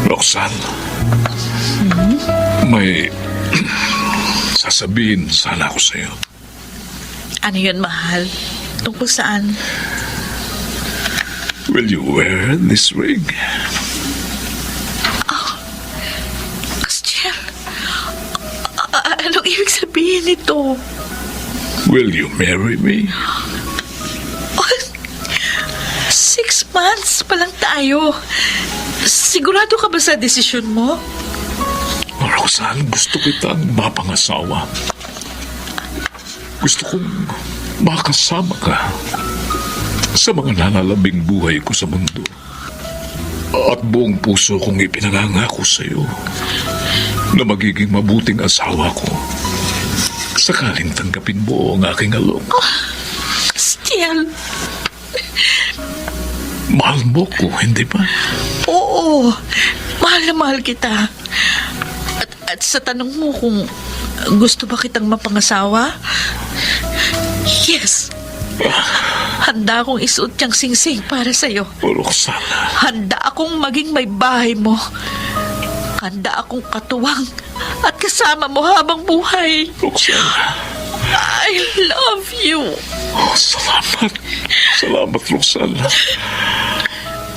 Roxanne, may sasabihin sana ako sa iyo. Ano yun, mahal? Tungkol saan? Will you wear this ring? Castiel, anong ibig sabihin nito? Will you marry me? 6 months pa lang tayo. Sigurado ka ba sa desisyon mo? Roxanne, gusto kitang mapangasawa. Gusto kong makasama ka sa mga nalalabing buhay ko sa mundo. At buong puso kong ipinangangako sa iyo na magiging mabuting asawa ko sakaling tanggapin mo ang aking alok. Castiel, Mahal mo ko, hindi ba? oo. Mahal na mahal kita. At sa tanong mo kung gusto ba kitang mapangasawa? Yes. Handa akong isuot niyang singsing para sa'yo. Roxanne, Handa akong maging may bahay mo. Handa akong katuwang at kasama mo habang buhay. Roxanne. I love you. Oh, salamat. Salamat, Roxanne.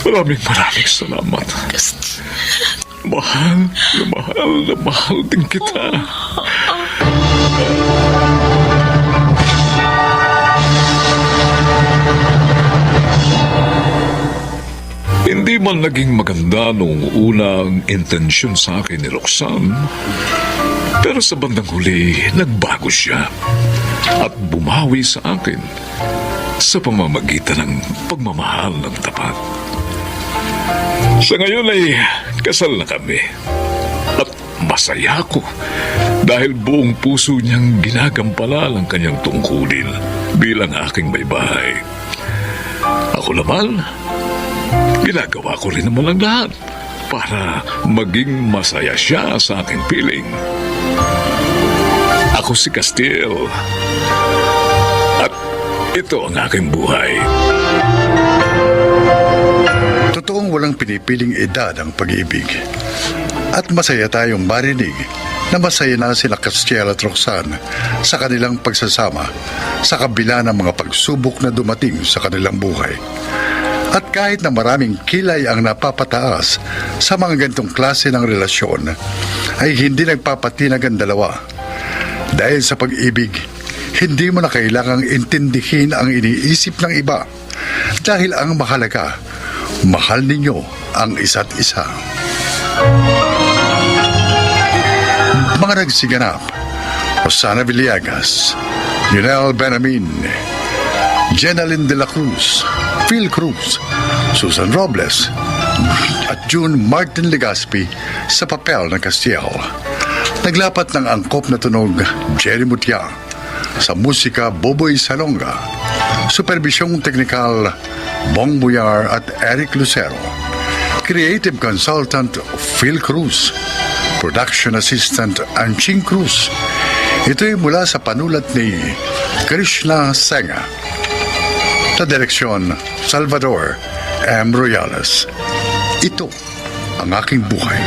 Maraming salamat. Mahal na mahal din kita. Hindi Hindi man naging maganda noong unang intensyon sa akin ni Roxanne, pero sa bandang huli, nagbago siya at bumawi sa akin sa pamamagitan ng pagmamahal ng tapat. Sa ngayon ay kasal na kami at masaya ako dahil buong puso niyang ginagampanan ang kanyang tungkulin bilang aking may bahay. Ako naman, ginagawa ko rin naman ang lahat para maging masaya siya sa aking piling. Ako si Castile at ito ang aking buhay. Totoong walang pinipiling edad ang pag-ibig. At masaya tayong marinig na masaya na sila Castiel at Roxanne sa kanilang pagsasama sa kabila ng mga pagsubok na dumating sa kanilang buhay. At kahit na maraming kilay ang napapataas sa mga ganitong klase ng relasyon, ay hindi nagpapatinag ang dalawa. Dahil sa pag-ibig, hindi mo na kailangang intindihin ang iniisip ng iba. Dahil ang mahalaga, mahal ninyo ang isa't isa. Mga nagsiganap: Rosana Villegas, Lionel Benamin, Jenaline de la Cruz, Phil Cruz, Susan Robles, at June Martin Legaspi sa papel ng Castiel. Naglapat ng angkop na tunog Jerry Mutia, sa musika Boboy Salonga, superbisyong teknikal Bong Buyar at Eric Lucero, creative consultant Phil Cruz, production assistant Anching Cruz. Ito'y mula sa panulat ni Krishna Senga. Sa direksyon, Salvador M. Royales. Ito ang aking buhay.